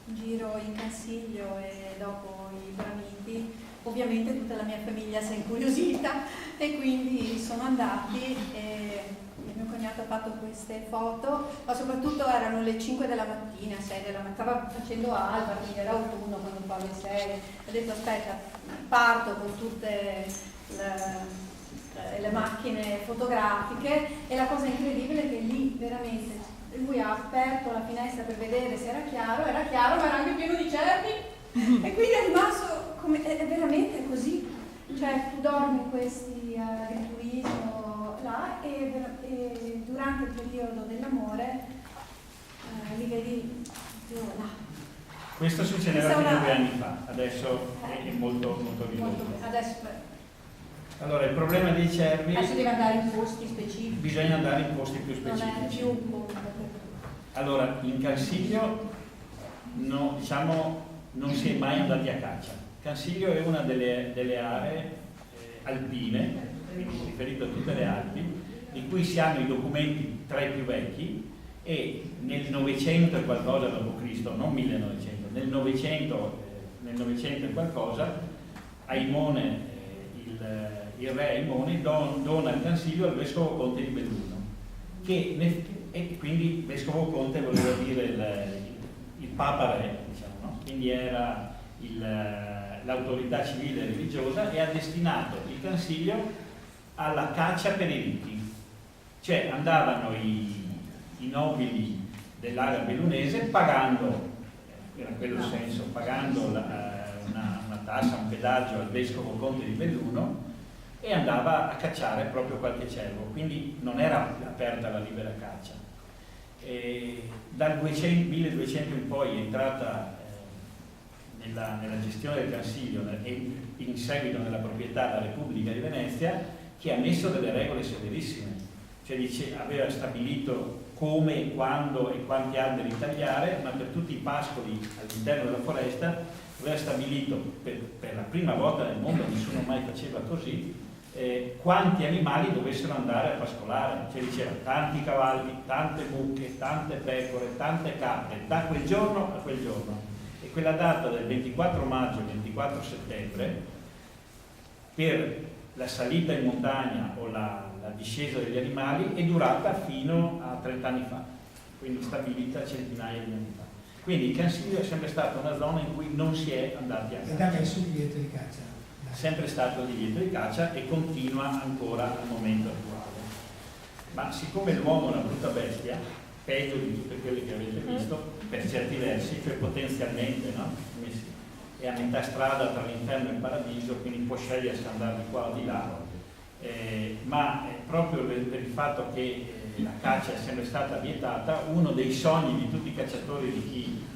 [SPEAKER 6] giro in Cansiglio e dopo i Bramiti. Ovviamente tutta la mia famiglia si è incuriosita e quindi sono andati e il mio cognato ha fatto queste foto, ma soprattutto erano le 5 della mattina, 6 della mattina, stava facendo alba, quindi era autunno quando fa le 6, ho detto: aspetta, parto con tutte le macchine fotografiche. E la cosa incredibile è che lì veramente lui ha aperto la finestra per vedere se era chiaro, ma era anche pieno di cervi. E quindi è rimasto è veramente così, cioè tu dormi in questi agriturismo là e durante il periodo dell'amore li vedi là.
[SPEAKER 8] Questo succedeva fino a 2 anni fa, adesso è molto ridotto.
[SPEAKER 6] Adesso
[SPEAKER 8] Allora, il problema dei cervi...
[SPEAKER 6] Adesso deve andare in posti specifici.
[SPEAKER 8] Bisogna andare in posti più specifici.
[SPEAKER 6] Non è più un punto.
[SPEAKER 8] Allora, in Cansiglio no, diciamo, non si è mai andati a caccia. Cansiglio è una delle aree alpine, quindi riferito a tutte le Alpi, di cui si hanno i documenti tra i più vecchi, e nel 900 e qualcosa d.C., non 1900, nel 900 e qualcosa, Aimone, il re Aimone dona il Cansiglio al vescovo Conte di Belluno, e quindi vescovo Conte voleva dire il Papa Re, diciamo, no? Quindi era l'autorità civile e religiosa, e ha destinato il Cansiglio alla caccia per i ricchi, cioè andavano i nobili dell'area bellunese pagando, era quello il senso, pagando una tassa, un pedaggio al vescovo Conte di Belluno, e andava a cacciare proprio qualche cervo, quindi non era aperta la libera caccia. Dal 1200 in poi è entrata nella gestione del Cansiglio e in seguito nella proprietà della Repubblica di Venezia, che ha messo delle regole severissime, cioè aveva stabilito come, quando e quanti alberi tagliare, ma per tutti i pascoli all'interno della foresta aveva stabilito, per la prima volta nel mondo, nessuno mai faceva così, quanti animali dovessero andare a pascolare, cioè diceva tanti cavalli, tante mucche, tante pecore, tante capre, da quel giorno a quel giorno. E quella data del 24 maggio e 24 settembre, per la salita in montagna o la discesa degli animali, è durata fino a 30 anni fa, quindi stabilita centinaia di anni fa. Quindi il Cansiglio è sempre stata una zona in cui non si è andati a caccia.
[SPEAKER 1] Ed ha messo il divieto di caccia.
[SPEAKER 8] Sempre stato il divieto di caccia e continua ancora al momento attuale. Ma siccome l'uomo è una brutta bestia, peggio di tutte quelle che avete visto, per certi versi, cioè potenzialmente, no? È a metà strada tra l'inferno e il paradiso, quindi può scegliere se andare di qua o di là, ma proprio per il fatto che la caccia è sempre stata vietata, uno dei sogni di tutti i cacciatori, di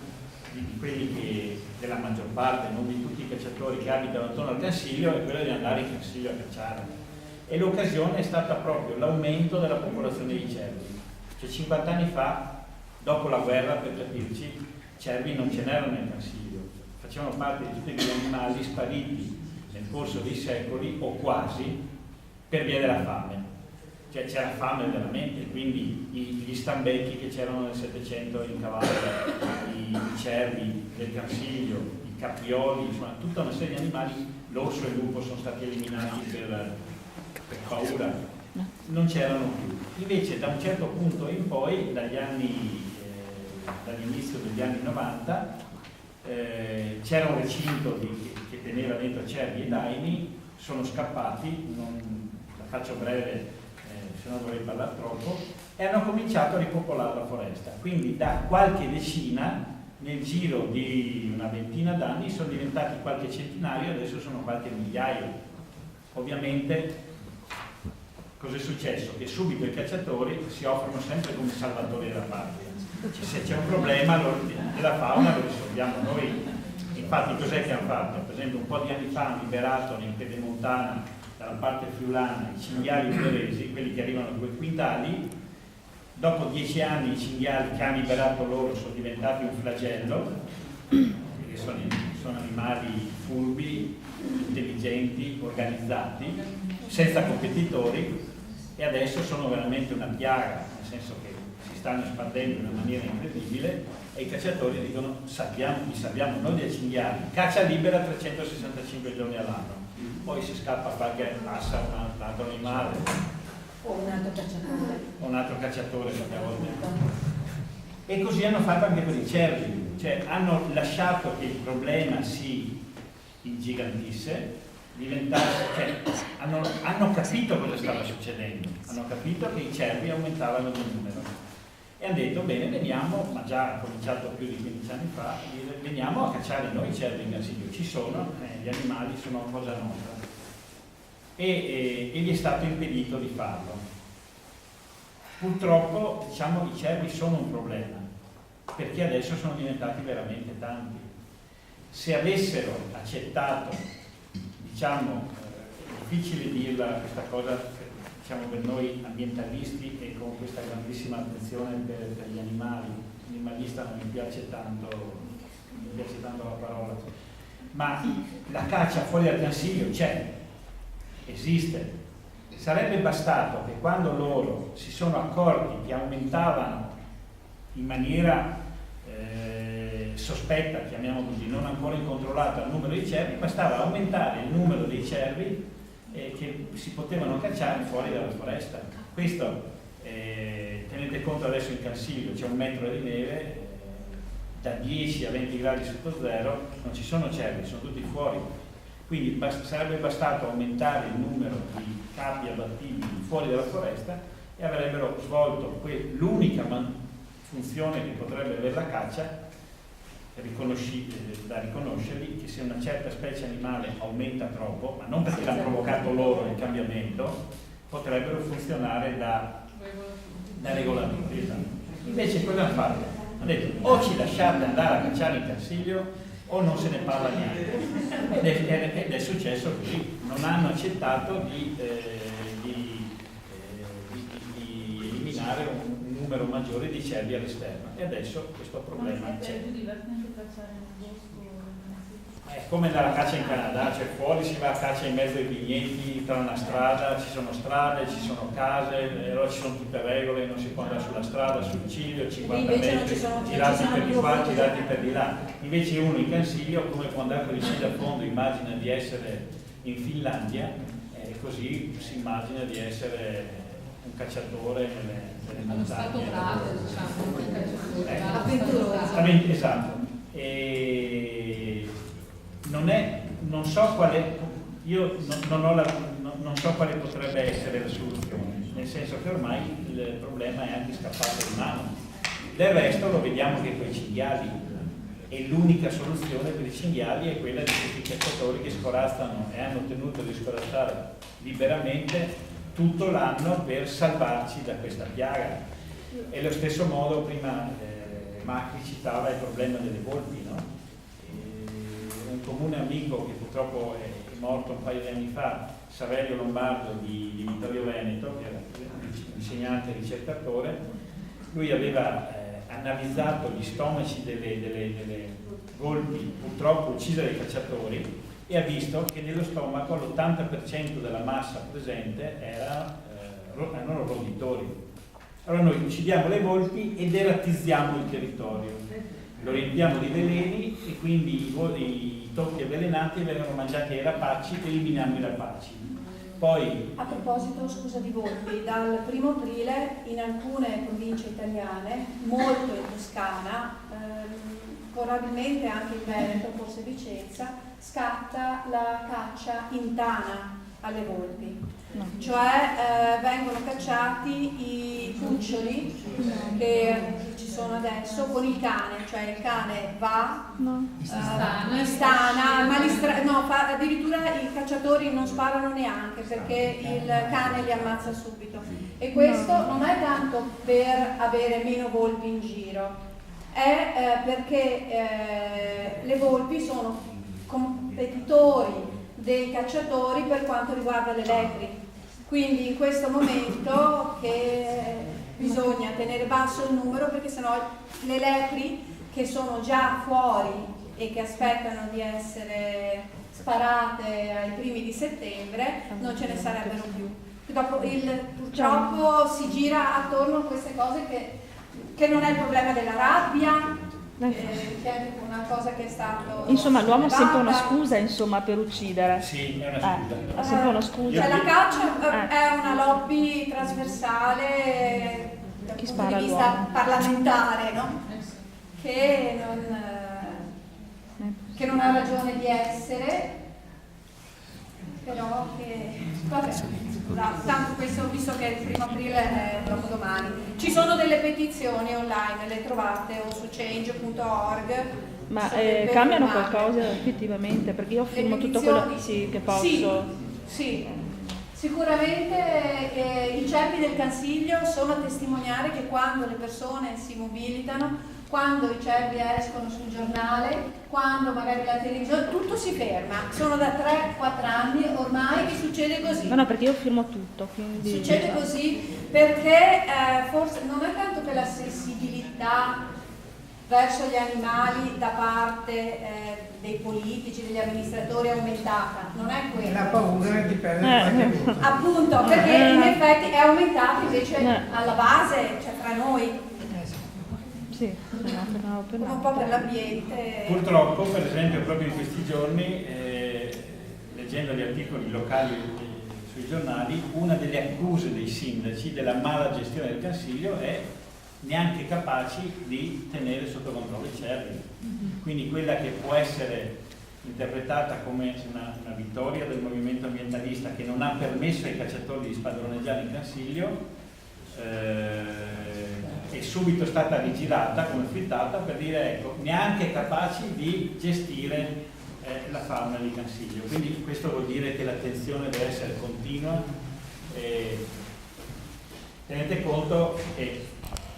[SPEAKER 8] quelli della maggior parte, non di tutti i cacciatori che abitano attorno al Cansiglio, è quello di andare in Cansiglio a cacciare. E l'occasione è stata proprio l'aumento della popolazione di cervi. Cioè 50 anni fa, dopo la guerra, per capirci, cervi non ce n'erano nel Cansiglio, facevano parte di tutti quegli animali spariti nel corso dei secoli, o quasi, per via della fame. Cioè c'era fame veramente, quindi gli stambecchi che c'erano nel Settecento in cavallo, i cervi del Cansiglio, i caprioli, insomma tutta una serie di animali, l'orso e il lupo sono stati eliminati per paura, non c'erano più. Invece da un certo punto in poi, dall'inizio degli anni 90, c'era un recinto che teneva dentro cervi e daini, sono scappati, la faccio breve, se no dovrei parlare troppo, e hanno cominciato a ripopolare la foresta. Quindi da qualche decina, nel giro di una ventina d'anni, sono diventati qualche centinaio, adesso sono qualche migliaio. Ovviamente cosa è successo? Che subito i cacciatori si offrono sempre come salvatori della patria. Se c'è un problema della fauna lo risolviamo noi. Infatti cos'è che hanno fatto? Per esempio un po' di anni fa hanno liberato in Pedemontana, dalla parte friulana, i cinghiali ungheresi, quelli che arrivano a 2 quintali. Dopo 10 anni i cinghiali che hanno liberato loro sono diventati un flagello, perché sono animali furbi, intelligenti, organizzati, senza competitori, e adesso sono veramente una piaga, nel senso che si stanno espandendo in una maniera incredibile, e i cacciatori dicono li salviamo noi dei cinghiali, caccia libera 365 giorni all'anno. Poi si scappa qualche passa un altro animale
[SPEAKER 5] O un altro cacciatore.
[SPEAKER 8] A volte. E così hanno fatto anche per i cervi, cioè hanno lasciato che il problema si ingigantisse, cioè, hanno capito cosa stava succedendo, hanno capito che i cervi aumentavano di numero e hanno detto bene, veniamo, ma già ha cominciato più di 15 anni fa, veniamo a cacciare noi i cervi in Cansiglio, ci sono, gli animali sono cosa nostra. E gli è stato impedito di farlo. Purtroppo, diciamo, i cervi sono un problema, perché adesso sono diventati veramente tanti. Se avessero accettato, diciamo, è difficile dirla questa cosa, diciamo, per noi ambientalisti e con questa grandissima attenzione per gli animali, animalista non mi piace tanto la parola, ma la caccia fuori dal Cansiglio c'è, esiste. Sarebbe bastato che quando loro si sono accorti che aumentavano in maniera sospetta, chiamiamolo così, non ancora incontrollata, il numero di cervi, bastava aumentare il numero dei cervi che si potevano cacciare fuori dalla foresta. Questo, tenete conto adesso in Cansiglio c'è 1 metro di neve, da 10 a 20 gradi sotto zero, non ci sono cervi, sono tutti fuori. Quindi sarebbe bastato aumentare il numero di capi abbattibili fuori dalla foresta e avrebbero svolto l'unica funzione che potrebbe avere la caccia, da riconoscerli, che se una certa specie animale aumenta troppo, ma non perché l'hanno provocato loro il cambiamento, potrebbero funzionare da regolamento. Invece cosa hanno fatto? Hanno detto o ci lasciate andare a cacciare in Cansiglio o non se ne parla niente. Ed è successo così, non hanno accettato di eliminare un numero maggiore di cervi all'esterno e adesso questo problema c'è.
[SPEAKER 7] È più divertente cacciare nel bosco?
[SPEAKER 8] È come andare a caccia in Canada, cioè fuori si va a caccia in mezzo ai vigneti, tra una strada, ci sono strade, ci sono case, allora ci sono tutte regole, non si può andare sulla strada, sul ciglio, 50 metri, girati per di qua, girati per di là. Invece uno in Cansiglio, come può andare con il ciglio a fondo, immagina di essere in Finlandia, e così si immagina di essere un cacciatore nelle montagne.
[SPEAKER 7] Stato bravo, diciamo, un cacciatore
[SPEAKER 8] avventuroso. Esatto. E non so quale, io non so quale potrebbe essere la soluzione, nel senso che ormai il problema è anche scappato di mano. Del resto lo vediamo che con i cinghiali, e l'unica soluzione per i cinghiali è quella di questi cacciatori che scorazzano e hanno ottenuto di scorazzare liberamente tutto l'anno per salvarci da questa piaga. E allo stesso modo prima Macri citava il problema delle volpi, no? Un comune amico che purtroppo è morto un paio di anni fa, Saverio Lombardo di Vittorio Veneto, che era insegnante e ricercatore, lui aveva analizzato gli stomaci delle volpi purtroppo uccise dai cacciatori e ha visto che nello stomaco l'80% della massa presente erano roditori. Allora noi uccidiamo le volpi ed erattizziamo il territorio, lo riempiamo di veleni e quindi i topi avvelenati vengono mangiati ai rapaci e eliminiamo i rapaci. Poi,
[SPEAKER 6] a proposito, scusa, di volpi, dal 1° aprile in alcune province italiane, molto in Toscana, probabilmente anche in Veneto, forse Vicenza, scatta la caccia in tana alle volpi. Cioè vengono cacciati i cuccioli che ci sono adesso con il cane, cioè il cane va, li stana, ma addirittura i cacciatori non sparano neanche perché il cane li ammazza subito. E questo non è tanto per avere meno volpi in giro, è perché le volpi sono competitori dei cacciatori per quanto riguarda le lepri. Quindi in questo momento che bisogna tenere basso il numero perché sennò le lepri che sono già fuori e che aspettano di essere sparate ai primi di settembre non ce ne sarebbero più. Purtroppo si gira attorno a queste cose che non è il problema della rabbia, che è una cosa che è stato
[SPEAKER 3] insomma l'uomo ha sempre una scusa per uccidere.
[SPEAKER 8] Sì, è una scusa.
[SPEAKER 3] Ha sempre una scusa.
[SPEAKER 6] Cioè, la caccia è una lobby trasversale dal punto di vista parlamentare, no? Che non ha ragione di essere, però che vabbè. Tanto questo, visto che il 1° aprile è dopodomani, ci sono delle petizioni online, le trovate o su change.org.
[SPEAKER 3] Ma cambiano qualcosa effettivamente? Perché io firmo tutto quello che posso.
[SPEAKER 6] Sì. Sicuramente i cervi del Cansiglio sono a testimoniare che quando le persone si mobilitano, quando i cervi escono sul giornale, quando magari la televisione, tutto si ferma. Sono da 3-4 anni ormai che succede così.
[SPEAKER 3] No, perché io firmo tutto. Quindi
[SPEAKER 6] succede così perché forse non è tanto che la sensibilità verso gli animali da parte dei politici, degli amministratori è aumentata, non è quello.
[SPEAKER 1] La paura di perdere qualche voto.
[SPEAKER 6] Appunto, perché in effetti è aumentata invece alla base, cioè tra noi.
[SPEAKER 3] Sì,
[SPEAKER 6] un po' per l'ambiente.
[SPEAKER 8] Purtroppo, per esempio, proprio in questi giorni, leggendo gli articoli locali sui giornali, una delle accuse dei sindaci della mala gestione del Consiglio è neanche capaci di tenere sotto controllo i cervi. Quindi quella che può essere interpretata come una vittoria del movimento ambientalista che non ha permesso ai cacciatori di spadroneggiare in Consiglio è subito stata rigirata come frittata per dire ecco, neanche capaci di gestire la fauna di Consiglio. Quindi questo vuol dire che l'attenzione deve essere continua. Tenete conto che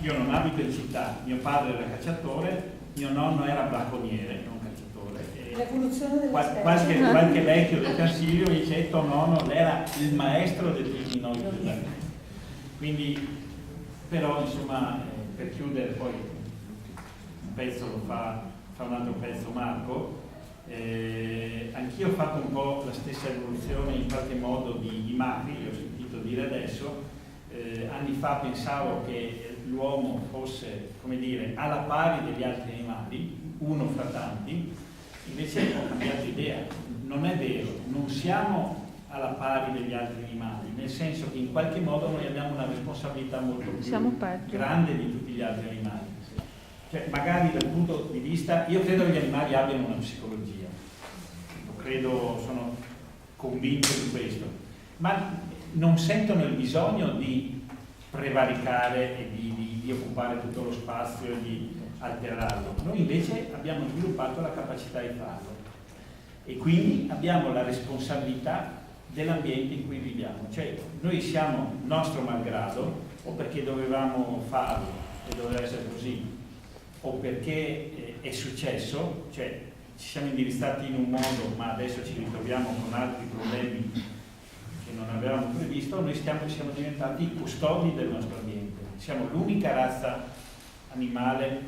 [SPEAKER 8] io non abito in città, mio padre era cacciatore, mio nonno era bracconiere, non cacciatore.
[SPEAKER 6] L'evoluzione della specie.
[SPEAKER 8] Qualche vecchio del Consiglio mi dice tuo nonno era il maestro di tutti noi. Quindi, però insomma, per chiudere poi un pezzo lo fa un altro pezzo Marco. Anch'io ho fatto un po' la stessa evoluzione in qualche modo di Macri, l'ho sentito dire adesso. Anni fa pensavo che l'uomo fosse, come dire, alla pari degli altri animali, uno fra tanti, invece ho cambiato idea. Non è vero, non siamo alla pari degli altri animali, nel senso che in qualche modo noi abbiamo una responsabilità molto più grande di tutti gli altri animali. Cioè, magari dal punto di vista, io credo che gli animali abbiano una psicologia, sono convinto di questo, ma non sentono il bisogno di prevaricare e di occupare tutto lo spazio e di alterarlo. Noi invece abbiamo sviluppato la capacità di farlo e quindi abbiamo la responsabilità dell'ambiente in cui viviamo. Cioè noi siamo nostro malgrado, o perché dovevamo farlo e doveva essere così, o perché è successo, cioè ci siamo indirizzati in un modo ma adesso ci ritroviamo con altri problemi che non avevamo previsto, noi siamo diventati i custodi del nostro ambiente. Siamo l'unica razza animale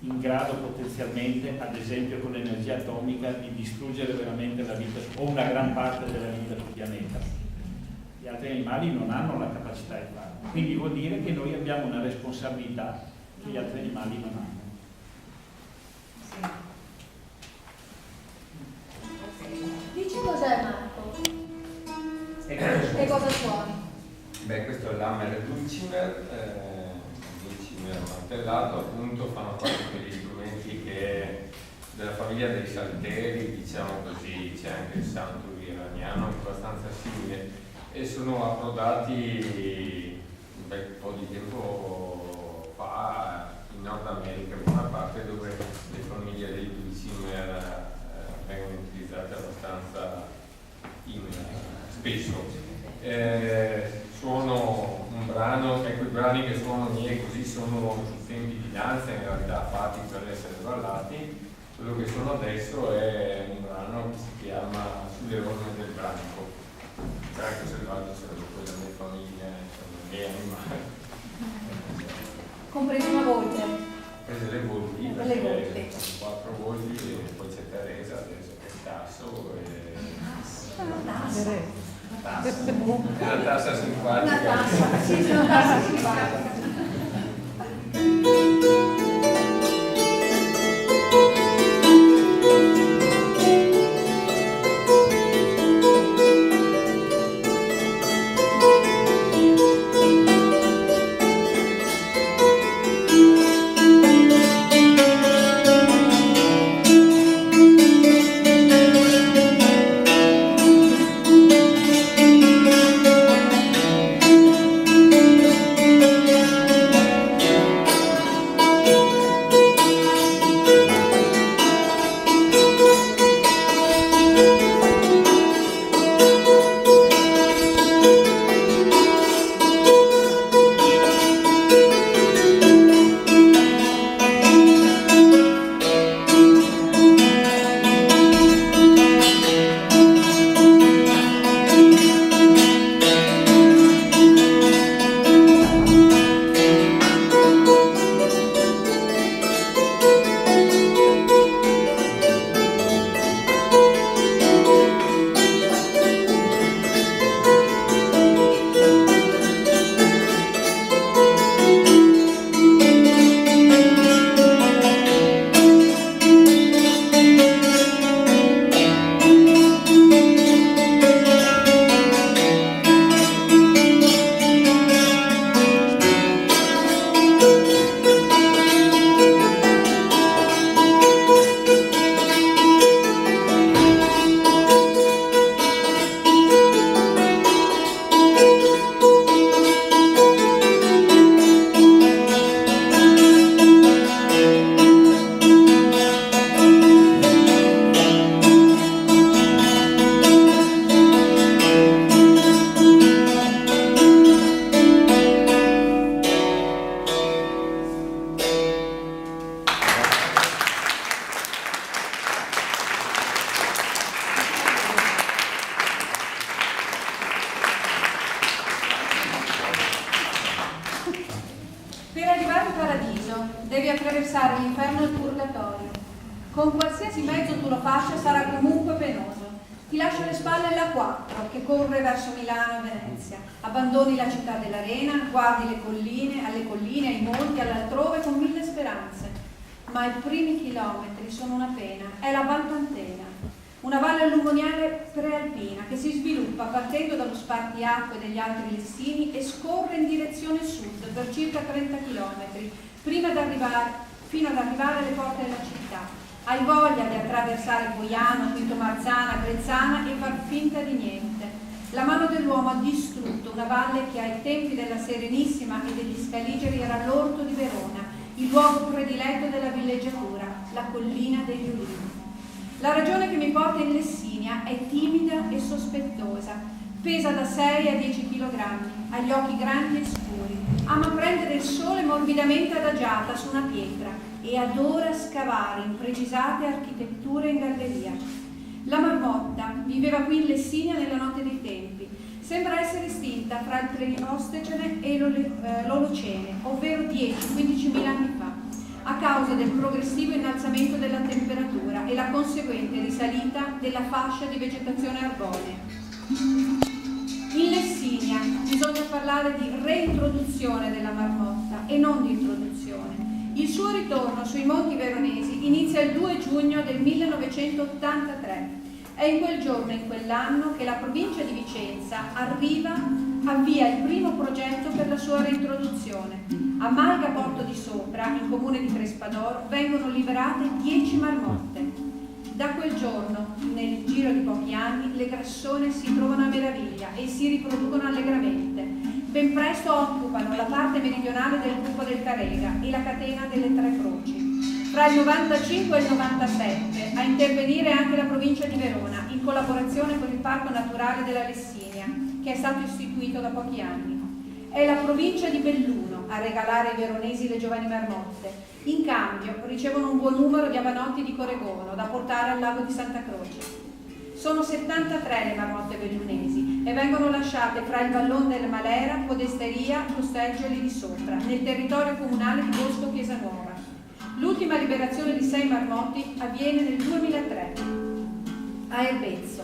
[SPEAKER 8] in grado potenzialmente, ad esempio con l'energia atomica, di distruggere veramente la vita o una gran parte della vita sul pianeta. Gli altri animali non hanno la capacità di farlo. Quindi vuol dire che noi abbiamo una responsabilità che gli altri animali non hanno.
[SPEAKER 6] Dici cos'è Marco? E cosa suoni?
[SPEAKER 4] Beh, questo è l'hammer Dulcimer, Dulcimer martellato, appunto fanno parte di quegli strumenti che della famiglia dei salteri, diciamo così, c'è anche il santo iraniano abbastanza simile, e sono approdati un bel po' di tempo fa in Nord America, buona parte, dove le famiglie dei Dulcimer vengono utilizzate abbastanza spesso. Suono un brano, e quei brani che suonano miei così sono su tempi di danza, in realtà fatti per essere ballati. Quello che suono adesso è un brano che si chiama Sulle orme del branco. Il branco selvaggio sarebbe quella delle famiglie, i miei animali.
[SPEAKER 6] Compresi una volpe.
[SPEAKER 4] Prese le volpi, perché sono 4 volpi e poi c'è Teresa, adesso che è il tasso e la tassa simpatica.
[SPEAKER 6] Una tassa, sì, una tassa simpatica. attraversare l'inferno e il purgatorio. Con qualsiasi mezzo tu lo faccia sarà comunque penoso. Ti lascia alle spalle l'A4 che corre verso Milano e Venezia. Abbandoni la città dell'arena, guardi le colline, alle colline, ai monti, all'altrove con mille speranze. Ma i primi chilometri sono una pena. È la Val Pantena, una valle alluvionale prealpina che si sviluppa partendo dallo spartiacque degli Alti Lessini e scorre in direzione sud per circa 30 km fino ad arrivare alle porte della città. Hai voglia di attraversare Boiano, Quinto Marzana, Grezzana e far finta di niente. La mano dell'uomo ha distrutto una valle che ai tempi della Serenissima e degli Scaligeri era l'orto di Verona, il luogo prediletto della villeggiatura, la collina degli ulivi. La ragione che mi porta in Lessinia è timida e sospettosa, pesa da 6 a 10 kg, ha gli occhi grandi e scuri, ama prendere il sole morbidamente adagiata su una pietra e adora scavare imprecisate architetture in galleria. La marmotta viveva qui in Lessinia nella notte dei tempi. Sembra essere estinta fra il Pleistocene e l'Olocene, ovvero 10-15.000 anni fa, a causa del progressivo innalzamento della temperatura e la conseguente risalita della fascia di vegetazione arborea. In Lessinia bisogna parlare di reintroduzione della marmotta e non di introduzione. Il suo ritorno sui Monti Veronesi inizia il 2 giugno del 1983. È in quel giorno e in quell'anno che la provincia di Vicenza avvia il primo progetto per la sua reintroduzione. A Malga Porto di Sopra, in comune di Crespadoro, vengono liberate 10 marmotte. Da quel giorno, nel giro di pochi anni, le grassone si trovano a meraviglia e si riproducono allegramente. Ben presto occupano la parte meridionale del Gruppo del Carega e la catena delle Tre Croci. Fra il 95 e il 97 a intervenire anche la provincia di Verona, in collaborazione con il Parco Naturale della Lessinia, che è stato istituito da pochi anni. È la provincia di Belluno a regalare ai veronesi le giovani marmotte. In cambio ricevono un buon numero di abanotti di Coregono da portare al lago di Santa Croce. Sono 73 le marmotte bellunesi e vengono lasciate fra il Vallon del Malera, Podesteria, Costeggioli di Sopra, nel territorio comunale di Bosco Chiesa Nuova. L'ultima liberazione di 6 marmotti avviene nel 2003 a Erbezzo.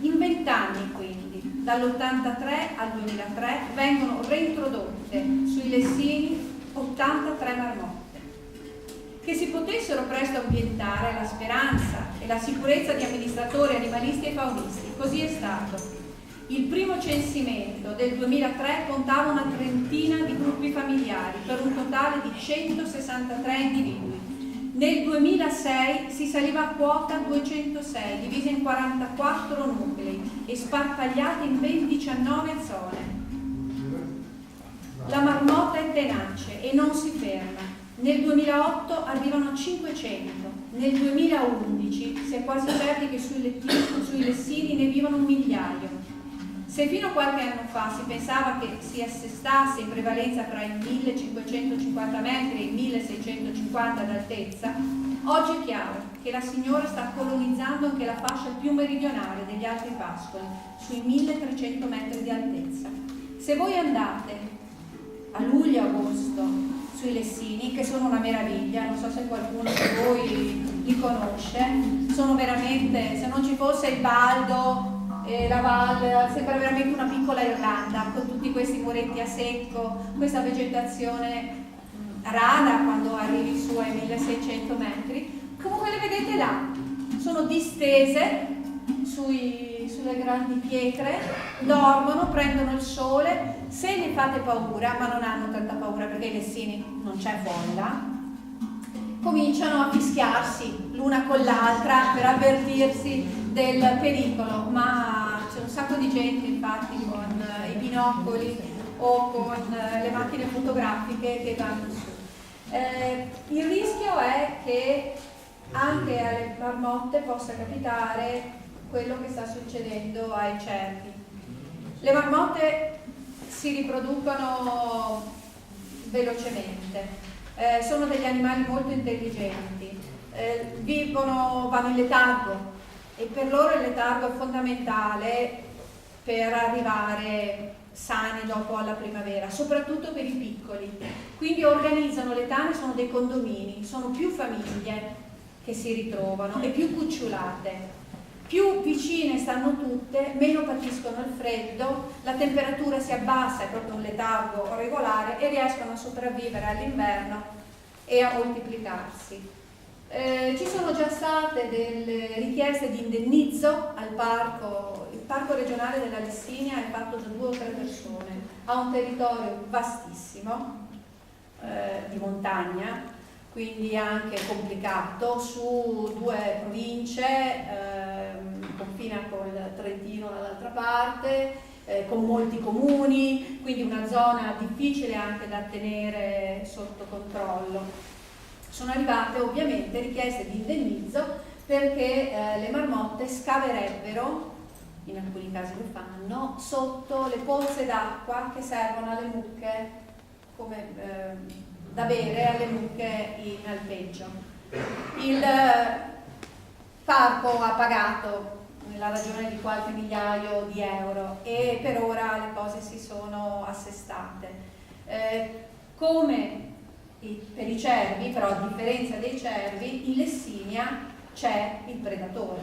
[SPEAKER 6] In 20 anni quindi, dall'83 al 2003, vengono reintrodotte sui Lessini 83 marmotte. Che si potessero presto ambientare la speranza e la sicurezza di amministratori, animalisti e faunisti. Così è stato. Il primo censimento del 2003 contava una trentina di gruppi familiari per un totale di 163 individui. Nel 2006 si saliva a quota 206, divise in 44 nuclei e sparpagliati in ben 19 zone. La marmotta è tenace e non si ferma. Nel 2008 arrivano a 500, nel 2011 si è quasi certi che sui Lessini ne vivono 1 migliaio. Se fino a qualche anno fa si pensava che si assestasse in prevalenza tra i 1550 metri e i 1650 d'altezza, oggi è chiaro che la signora sta colonizzando anche la fascia più meridionale degli Alti Pascoli, sui 1300 metri di altezza. Se voi andate a luglio-agosto sui Lessini, che sono una meraviglia, non so se qualcuno di voi li conosce, sono veramente, se non ci fosse il Baldo e la valle, sembra veramente una piccola Irlanda, con tutti questi muretti a secco, questa vegetazione rara quando arrivi su ai 1600 metri. Comunque le vedete là, sono distese sulle grandi pietre, dormono, prendono il sole. Se ne fate paura, ma non hanno tanta paura perché i Lessini non c'è folla, cominciano a fischiarsi l'una con l'altra per avvertirsi del pericolo, ma c'è un sacco di gente infatti con i binocoli o con le macchine fotografiche che vanno su. Il rischio è che anche alle marmotte possa capitare quello che sta succedendo ai cervi. Le marmotte si riproducono velocemente, sono degli animali molto intelligenti, vanno in letargo e per loro il letargo è fondamentale per arrivare sani dopo alla primavera, soprattutto per i piccoli. Quindi organizzano le tane, sono dei condomini, sono più famiglie che si ritrovano e più cucciolate. Più vicine stanno tutte, meno patiscono il freddo, la temperatura si abbassa, è proprio un letargo regolare e riescono a sopravvivere all'inverno e a moltiplicarsi. Ci sono già state delle richieste di indennizzo al parco. Il parco regionale della Lessinia è fatto da 2 o 3 persone, ha un territorio vastissimo di montagna, quindi anche complicato, su 2 province, confina col Trentino dall'altra parte, con molti comuni, quindi una zona difficile anche da tenere sotto controllo. Sono arrivate ovviamente richieste di indennizzo perché le marmotte scaverebbero, in alcuni casi lo fanno, sotto le pozze d'acqua che servono alle mucche come da bere alle mucche in alpeggio. Il parco ha pagato nella ragione di qualche migliaio di euro e per ora le cose si sono assestate. Come per i cervi, però a differenza dei cervi, in Lessinia c'è il predatore.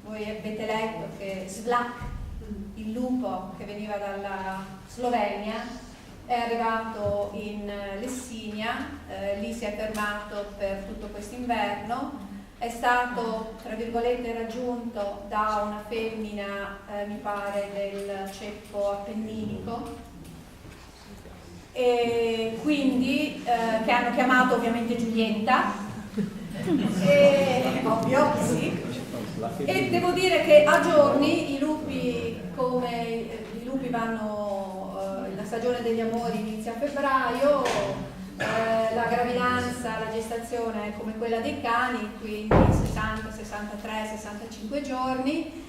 [SPEAKER 6] Voi avete letto che Slak, il lupo che veniva dalla Slovenia, è arrivato in Lessinia, lì si è fermato per tutto quest'inverno, è stato, tra virgolette, raggiunto da una femmina, mi pare, del ceppo appenninico, e quindi che hanno chiamato ovviamente Giulietta, ovvio, sì. E devo dire che a giorni i lupi, come i lupi vanno, la stagione degli amori inizia a febbraio, la gravidanza, la gestazione è come quella dei cani, quindi 60, 63, 65 giorni.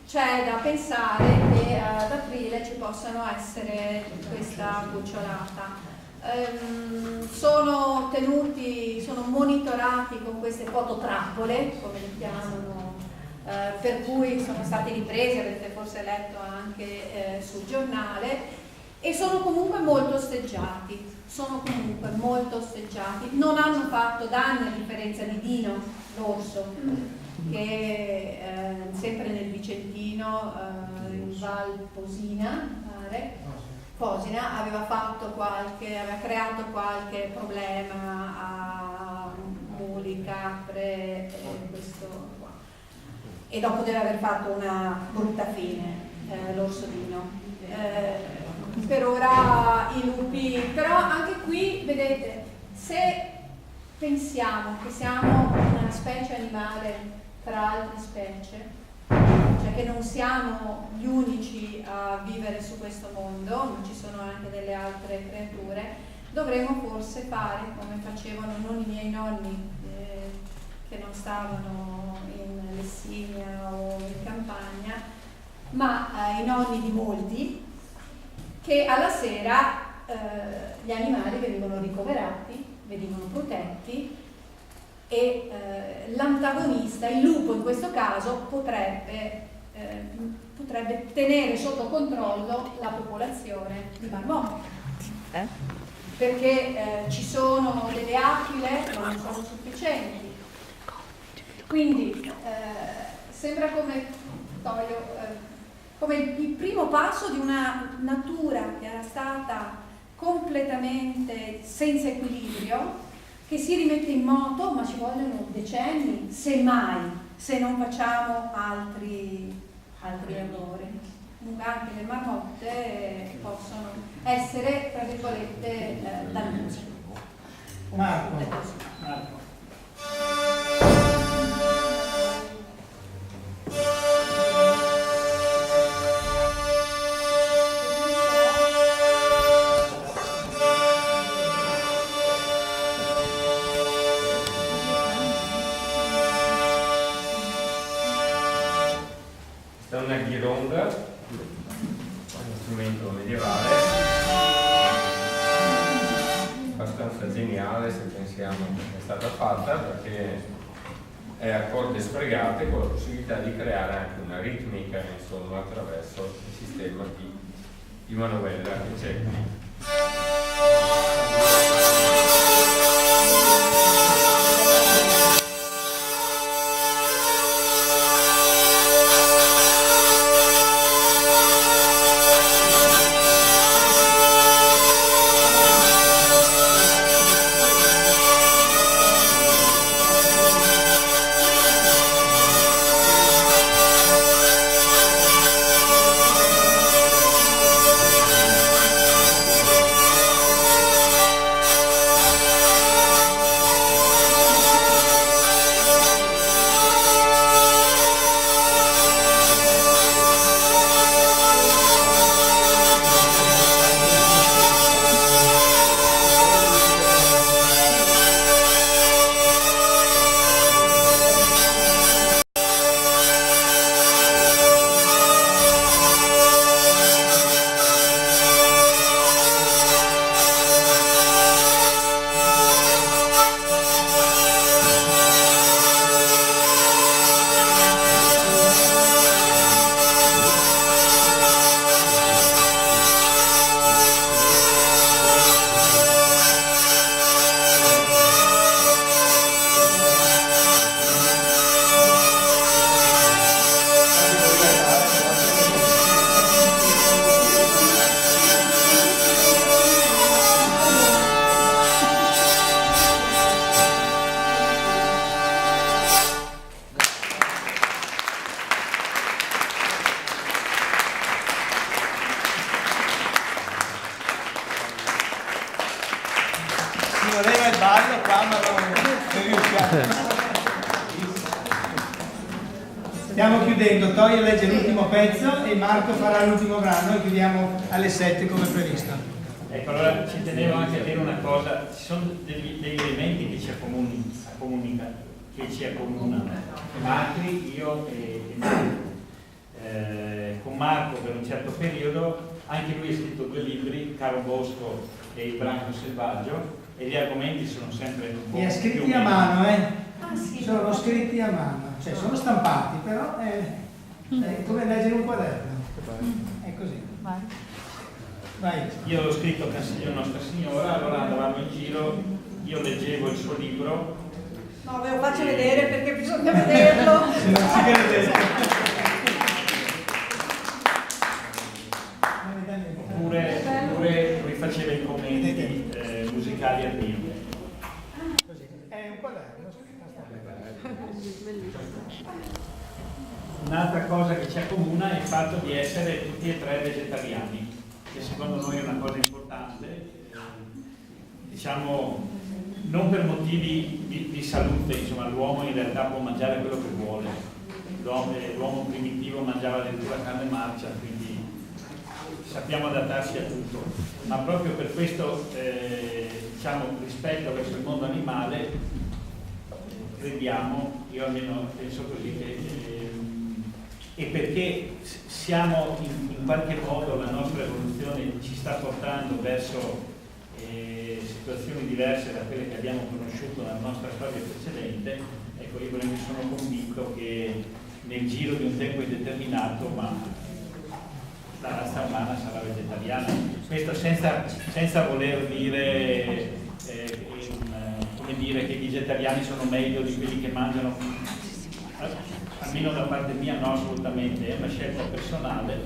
[SPEAKER 6] C'è da pensare che ad aprile ci possano essere questa cucciolata. Sono monitorati con queste fototrappole, come le chiamano, per cui sono stati ripresi, avete forse letto anche sul giornale, e sono comunque molto osteggiati, non hanno fatto danni a differenza di Dino, l'orso, che sempre nel Vicentino, in Val Posina, aveva creato qualche problema a muli, capre, questo qua. E dopo deve aver fatto una brutta fine, l'orso Dino. Per ora i lupi, però anche qui vedete, se pensiamo che siamo una specie animale tra altre specie, cioè che non siamo gli unici a vivere su questo mondo, ma ci sono anche delle altre creature, dovremmo forse fare come facevano non i miei nonni che non stavano in Lessinia o in campagna, ma i nonni di molti, che alla sera gli animali venivano ricoverati, venivano protetti, e l'antagonista, il lupo in questo caso, potrebbe tenere sotto controllo la popolazione di marmotte, perché ci sono delle aquile ma non sono sufficienti, quindi sembra come il primo passo di una natura che era stata completamente senza equilibrio, che si rimette in moto, ma ci vogliono decenni, semmai, se non facciamo altri errori. Anche le marmotte possono essere, tra virgolette, dannose.
[SPEAKER 5] Marco.
[SPEAKER 4] Questa è una ghironda, uno strumento medievale, abbastanza geniale se pensiamo che è stata fatta, perché a corde sfregate, con la possibilità di creare anche una ritmica, insomma, attraverso il sistema di manovella che c'è qui.
[SPEAKER 1] Voleva il ballo qua, ma non riusciamo. Stiamo chiudendo, Toia legge l'ultimo pezzo e Marco farà l'ultimo brano e chiudiamo alle 7 come previsto.
[SPEAKER 8] Ecco, allora ci tenevo anche a dire una cosa, ci sono degli elementi che ci accomunano, Macri, io e Marco. Con Marco per un certo periodo, anche lui ha scritto 2 libri, Caro Bosco e Il branco selvaggio, e gli argomenti sono sempre un po'
[SPEAKER 1] li ha scritti
[SPEAKER 8] più
[SPEAKER 1] a mano,
[SPEAKER 6] Ah, sì.
[SPEAKER 1] sono scritti a mano, cioè sono stampati, però è come leggere un quaderno, è così. Vai.
[SPEAKER 8] Io ho scritto Consiglio Nostra Signora, allora andavamo in giro, io leggevo il suo libro.
[SPEAKER 6] No, ve lo faccio vedere perché bisogna vederlo.
[SPEAKER 1] Se non si crede.
[SPEAKER 8] Oppure lui faceva i commenti musicali al vivo.
[SPEAKER 1] È un quaderno.
[SPEAKER 8] Un'altra cosa che ci accomuna è il fatto di essere tutti e 3 vegetariani, che secondo noi è una cosa importante, diciamo non per motivi di salute, insomma l'uomo in realtà può mangiare quello che vuole, l'uomo primitivo mangiava addirittura carne marcia, quindi sappiamo adattarsi a tutto, ma proprio per questo diciamo, rispetto verso il mondo animale crediamo, io almeno penso così, e perché siamo in qualche modo, la nostra evoluzione ci sta portando verso situazioni diverse da quelle che abbiamo conosciuto nella nostra storia precedente, ecco, io veramente sono convinto che nel giro di un tempo indeterminato, ma la razza umana sarà vegetariana. Questo senza voler dire, come dire che i vegetariani sono meglio di quelli che mangiano, almeno da parte mia no, assolutamente, è una scelta personale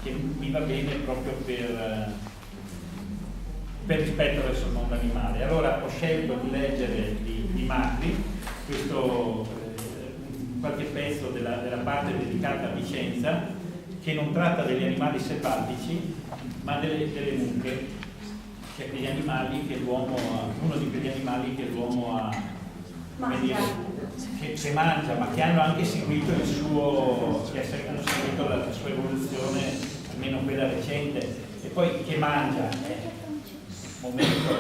[SPEAKER 8] che mi va bene proprio per rispetto verso il mondo animale. Allora ho scelto di leggere di Macri questo qualche pezzo della parte dedicata a Vicenza, che non tratta degli animali selvatici ma delle mucche, cioè quegli animali che l'uomo uno di quegli animali che l'uomo ha, come dire, che mangia, ma che hanno anche seguito il suo, che hanno seguito la sua evoluzione, almeno quella recente, e poi che mangia. Momento,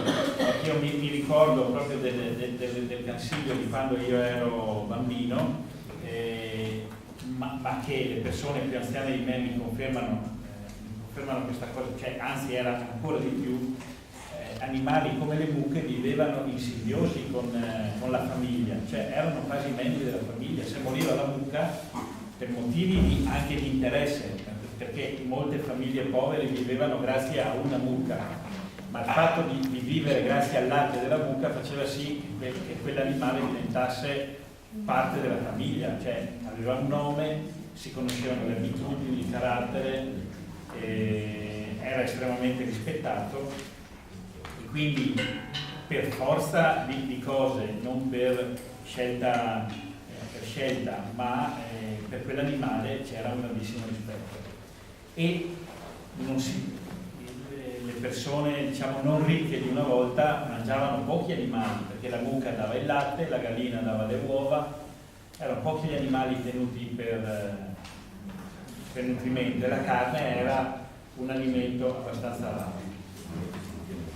[SPEAKER 8] io mi ricordo proprio del Consiglio di quando io ero bambino, ma che le persone più anziane di me mi confermano questa cosa, cioè, anzi era ancora di più, animali come le mucche vivevano in simbiosi con la famiglia, cioè erano quasi membri della famiglia. Se moriva la mucca, per motivi anche di interesse, perché molte famiglie povere vivevano grazie a una mucca, ma il fatto di vivere grazie al latte della mucca faceva sì che quell'animale diventasse parte della famiglia, cioè aveva un nome, si conoscevano le abitudini, il carattere, era estremamente rispettato, e quindi per forza di cose, non per scelta, ma per quell'animale c'era un grandissimo rispetto. E le persone, diciamo, non ricche di una volta mangiavano pochi animali, perché la mucca dava il latte, la gallina dava le uova, erano pochi gli animali tenuti per nutrimento, e la carne era un alimento abbastanza raro.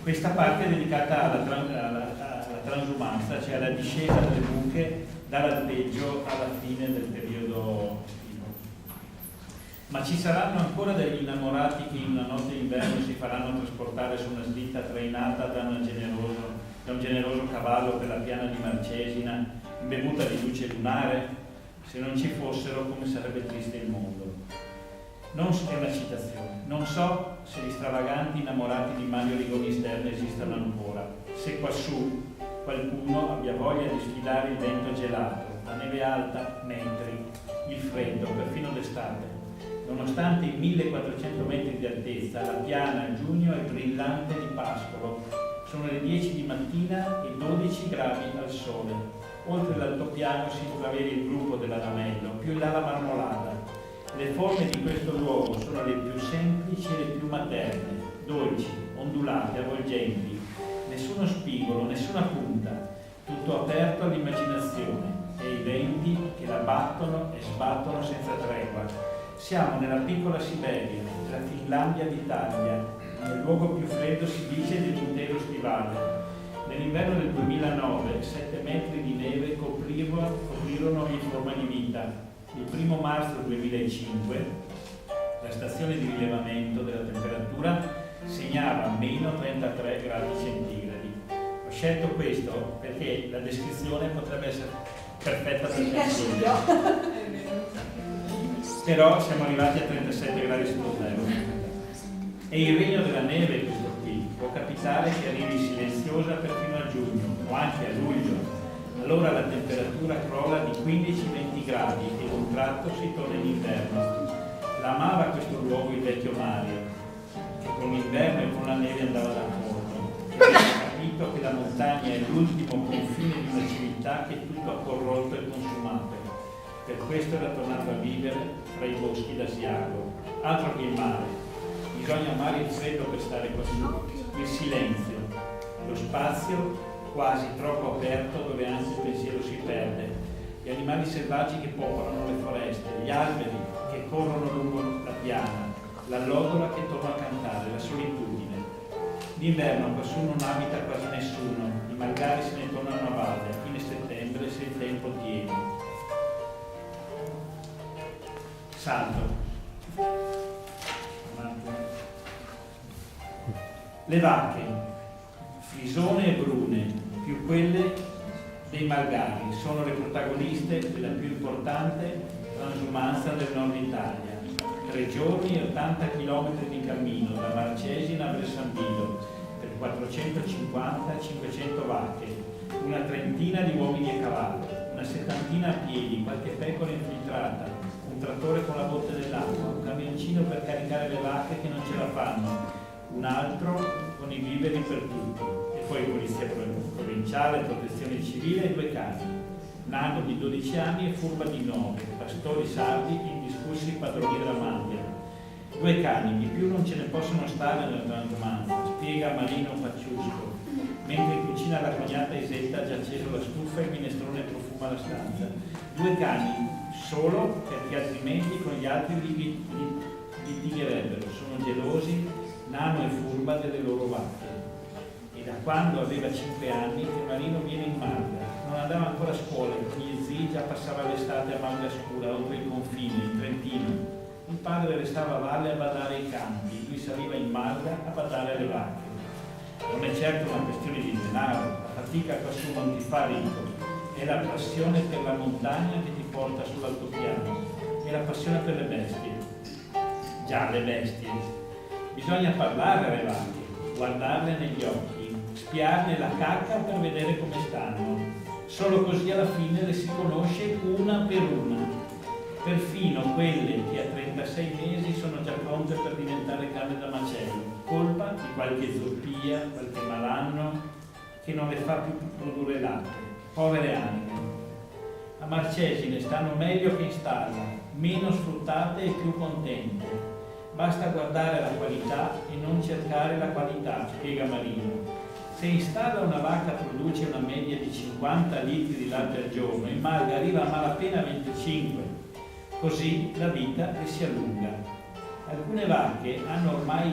[SPEAKER 8] Questa parte è dedicata alla transumanza, cioè alla discesa delle mucche dall'alpeggio alla fine del periodo estivo. Ma ci saranno ancora degli innamorati che in una notte d'inverno si faranno trasportare su una slitta trainata da un generoso cavallo per la piana di Marcesina, imbevuta di luce lunare? Se non ci fossero, come sarebbe triste il mondo. È una citazione. Non so se gli stravaganti innamorati di Mario Rigoni Stern esistano ancora, se quassù qualcuno abbia voglia di sfidare il vento gelato, la neve alta, mentri, il freddo, perfino d'estate. Nonostante i 1400 metri di altezza, la piana a giugno è brillante di pascolo. Sono le 10 di mattina e 12 gradi al sole. Oltre l'altopiano si intravede il gruppo dell'Aramello, più in là la Marmolada. Le forme di questo luogo sono le più semplici e le più materne, dolci, ondulate, avvolgenti. Nessuno spigolo, nessuna punta, tutto aperto all'immaginazione e i venti che la battono e sbattono senza tregua. Siamo nella piccola Siberia, nella Finlandia d'Italia, nel luogo più freddo si dice dell'intero stivale. Nell'inverno del 2009 7 metri di neve coprirono ogni forma di vita. Il 1 marzo 2005 la stazione di rilevamento della temperatura segnava meno 33 gradi centigradi. Ho scelto questo perché la descrizione potrebbe essere perfetta per nessuno. Però siamo arrivati a 37 gradi sotto zero. E il regno della neve, questo qui, può capitare che arrivi silenziosa perfino a giugno o anche a luglio. Allora la temperatura crolla di 15-20 gradi e d'un tratto si torna in inverno. L'amava questo luogo il vecchio Mario, che con l'inverno e con la neve andava d'accordo. E aveva capito che la montagna è l'ultimo confine di una civiltà che tutto ha corrotto e consumato. Per questo era tornato a vivere fra i boschi d'Asiago. Altro che il mare. Bisogna amare il freddo per stare così. Il silenzio, lo spazio quasi troppo aperto dove anche il pensiero si perde, gli animali selvaggi che popolano le foreste, gli alberi che corrono lungo la piana, l'allodola che torna a cantare, la solitudine. D'inverno quassù non abita quasi nessuno, i malgari se ne tornano a valle a fine settembre se il tempo tiene. Salto. Le vacche, frisone e brune, più quelle dei malgari, sono le protagoniste della più importante transumanza del nord Italia. 3 giorni e 80 km di cammino da Marcesina a Bressanbido per 450-500 vacche, una trentina di uomini a cavallo, una settantina a piedi, qualche pecora infiltrata, un trattore con la botte dell'acqua, un camioncino per caricare le vacche che non ce la fanno, un altro con i viveri per tutti, e poi polizia provinciale, protezione civile e 2 cani, Nano di 12 anni e Furba di 9, pastori sardi indiscussi padroni della Mandia. 2 cani, di più non ce ne possono stare nella transumanza, spiega Marino Facciusco, mentre in cucina la cognata Isetta ha già acceso la stufa e il minestrone profuma la stanza. 2 cani solo perché altrimenti con gli altri litigherebbero, sono gelosi Nano e Furba delle loro vacche. E da quando aveva 5 anni che Marino viene in Malga, non andava ancora a scuola e con gli zii già passava l'estate a Malga Scura, oltre il confine, in Trentino. Il padre restava a valle a badare ai campi, lui saliva in Malga a badare alle vacche. Non è certo una questione di denaro, la fatica quassù non ti fa ricco, è la passione per la montagna che ti porta sull'altopiano, è la passione per le bestie. Già, le bestie. Bisogna parlare alle vacche, guardarle negli occhi, spiarne la cacca per vedere come stanno. Solo così alla fine le si conosce una per una. Perfino quelle che a 36 mesi sono già pronte per diventare carne da macello, colpa di qualche zoppia, qualche malanno che non le fa più produrre latte. Povere anime. A Marcesine stanno meglio che in stalla, meno sfruttate e più contente. Basta guardare la qualità e non cercare la qualità, spiega Marino. Se in stalla una vacca produce una media di 50 litri di latte al giorno, in malga arriva a malapena 25. Così la vita le si allunga. Alcune vacche hanno ormai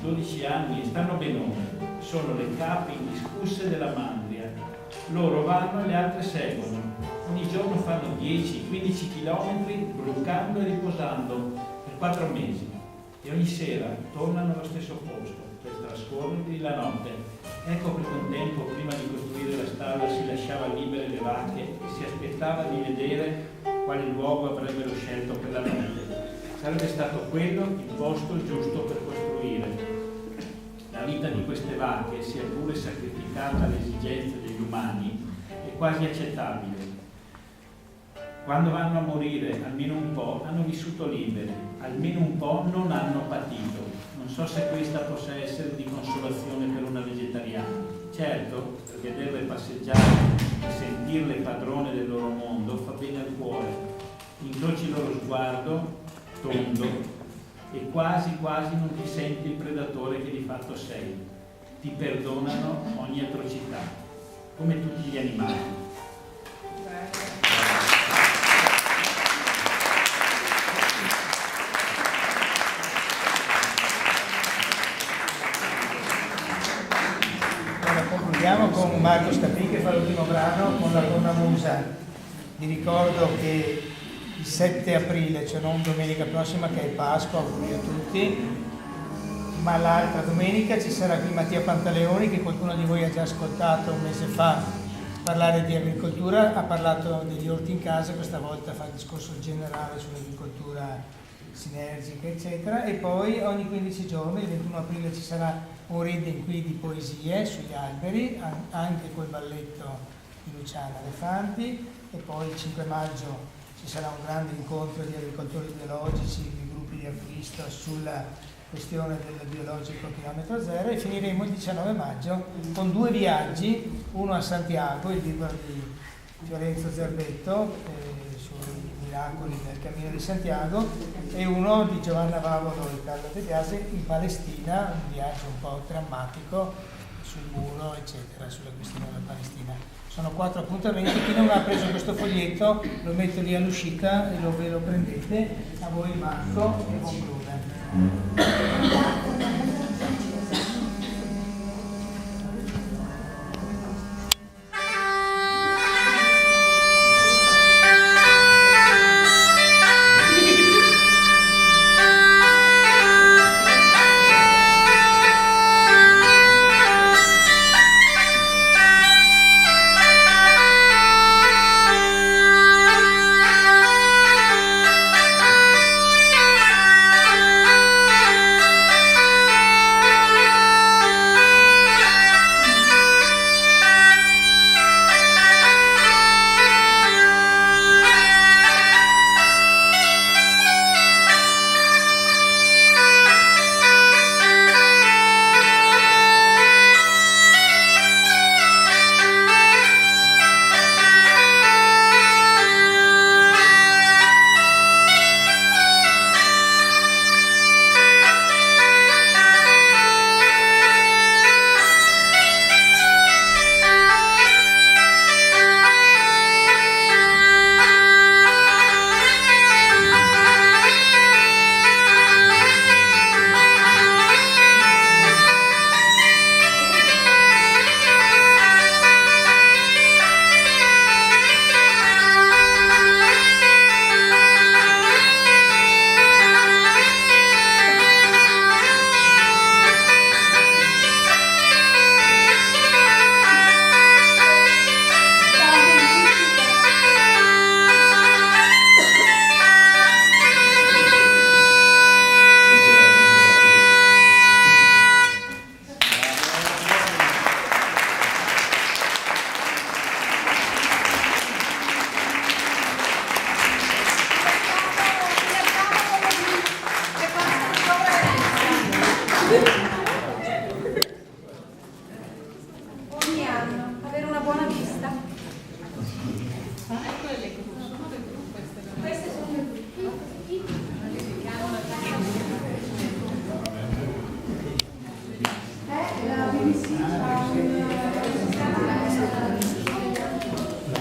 [SPEAKER 8] 11-12 anni e stanno benone. Sono le cape indiscusse della mandria. Loro vanno e le altre seguono. Ogni giorno fanno 10-15 chilometri brucando e riposando per 4 mesi. E ogni sera tornano allo stesso posto per trascorrervi la notte. Ecco perché un tempo prima di costruire la stalla si lasciava libere le vacche e si aspettava di vedere quale luogo avrebbero scelto per la notte. Sarebbe stato quello il posto giusto per costruire. La vita di queste vacche, sia pure sacrificata alle esigenze degli umani, è quasi accettabile. Quando vanno a morire, almeno un po', hanno vissuto liberi, almeno un po' non hanno patito. Non so se questa possa essere di consolazione per una vegetariana. Certo, per vederle passeggiare e sentirle padrone del loro mondo fa bene al cuore. Incroci il loro sguardo, tondo, e quasi non ti senti il predatore che di fatto sei. Ti perdonano ogni atrocità, come tutti gli animali.
[SPEAKER 1] Concludiamo con Marco Stapì che fa l'ultimo brano con la cornamusa. Vi ricordo che il 7 aprile, cioè non domenica prossima che è Pasqua, auguri a tutti, ma l'altra domenica ci sarà qui Mattia Pantaleoni, che qualcuno di voi ha già ascoltato un mese fa parlare di agricoltura, ha parlato degli orti in casa, questa volta fa il discorso generale sull'agricoltura sinergica eccetera, e poi ogni 15 giorni, il 21 aprile ci sarà un reading qui di poesie sugli alberi, anche col balletto di Luciana Alefanti, e poi il 5 maggio ci sarà un grande incontro di agricoltori biologici, di gruppi di acquisto sulla questione del biologico chilometro zero, e finiremo il 19 maggio con 2 viaggi, uno a Santiago, il libro di Fiorenzo Zerbetto sui miracoli del Cammino di Santiago, e uno di Giovanna Vavolo e Carlo De Biasi in Palestina, un viaggio un po' drammatico sul muro eccetera, sulla questione della Palestina. Sono 4 appuntamenti. Chi non ha preso questo foglietto lo metto lì all'uscita e ve lo prendete. A voi Marco e conclude.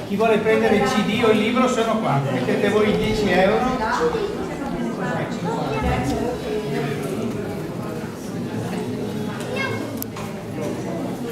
[SPEAKER 1] chi vuole prendere il CD o il libro sono qua, mettete voi 10 euro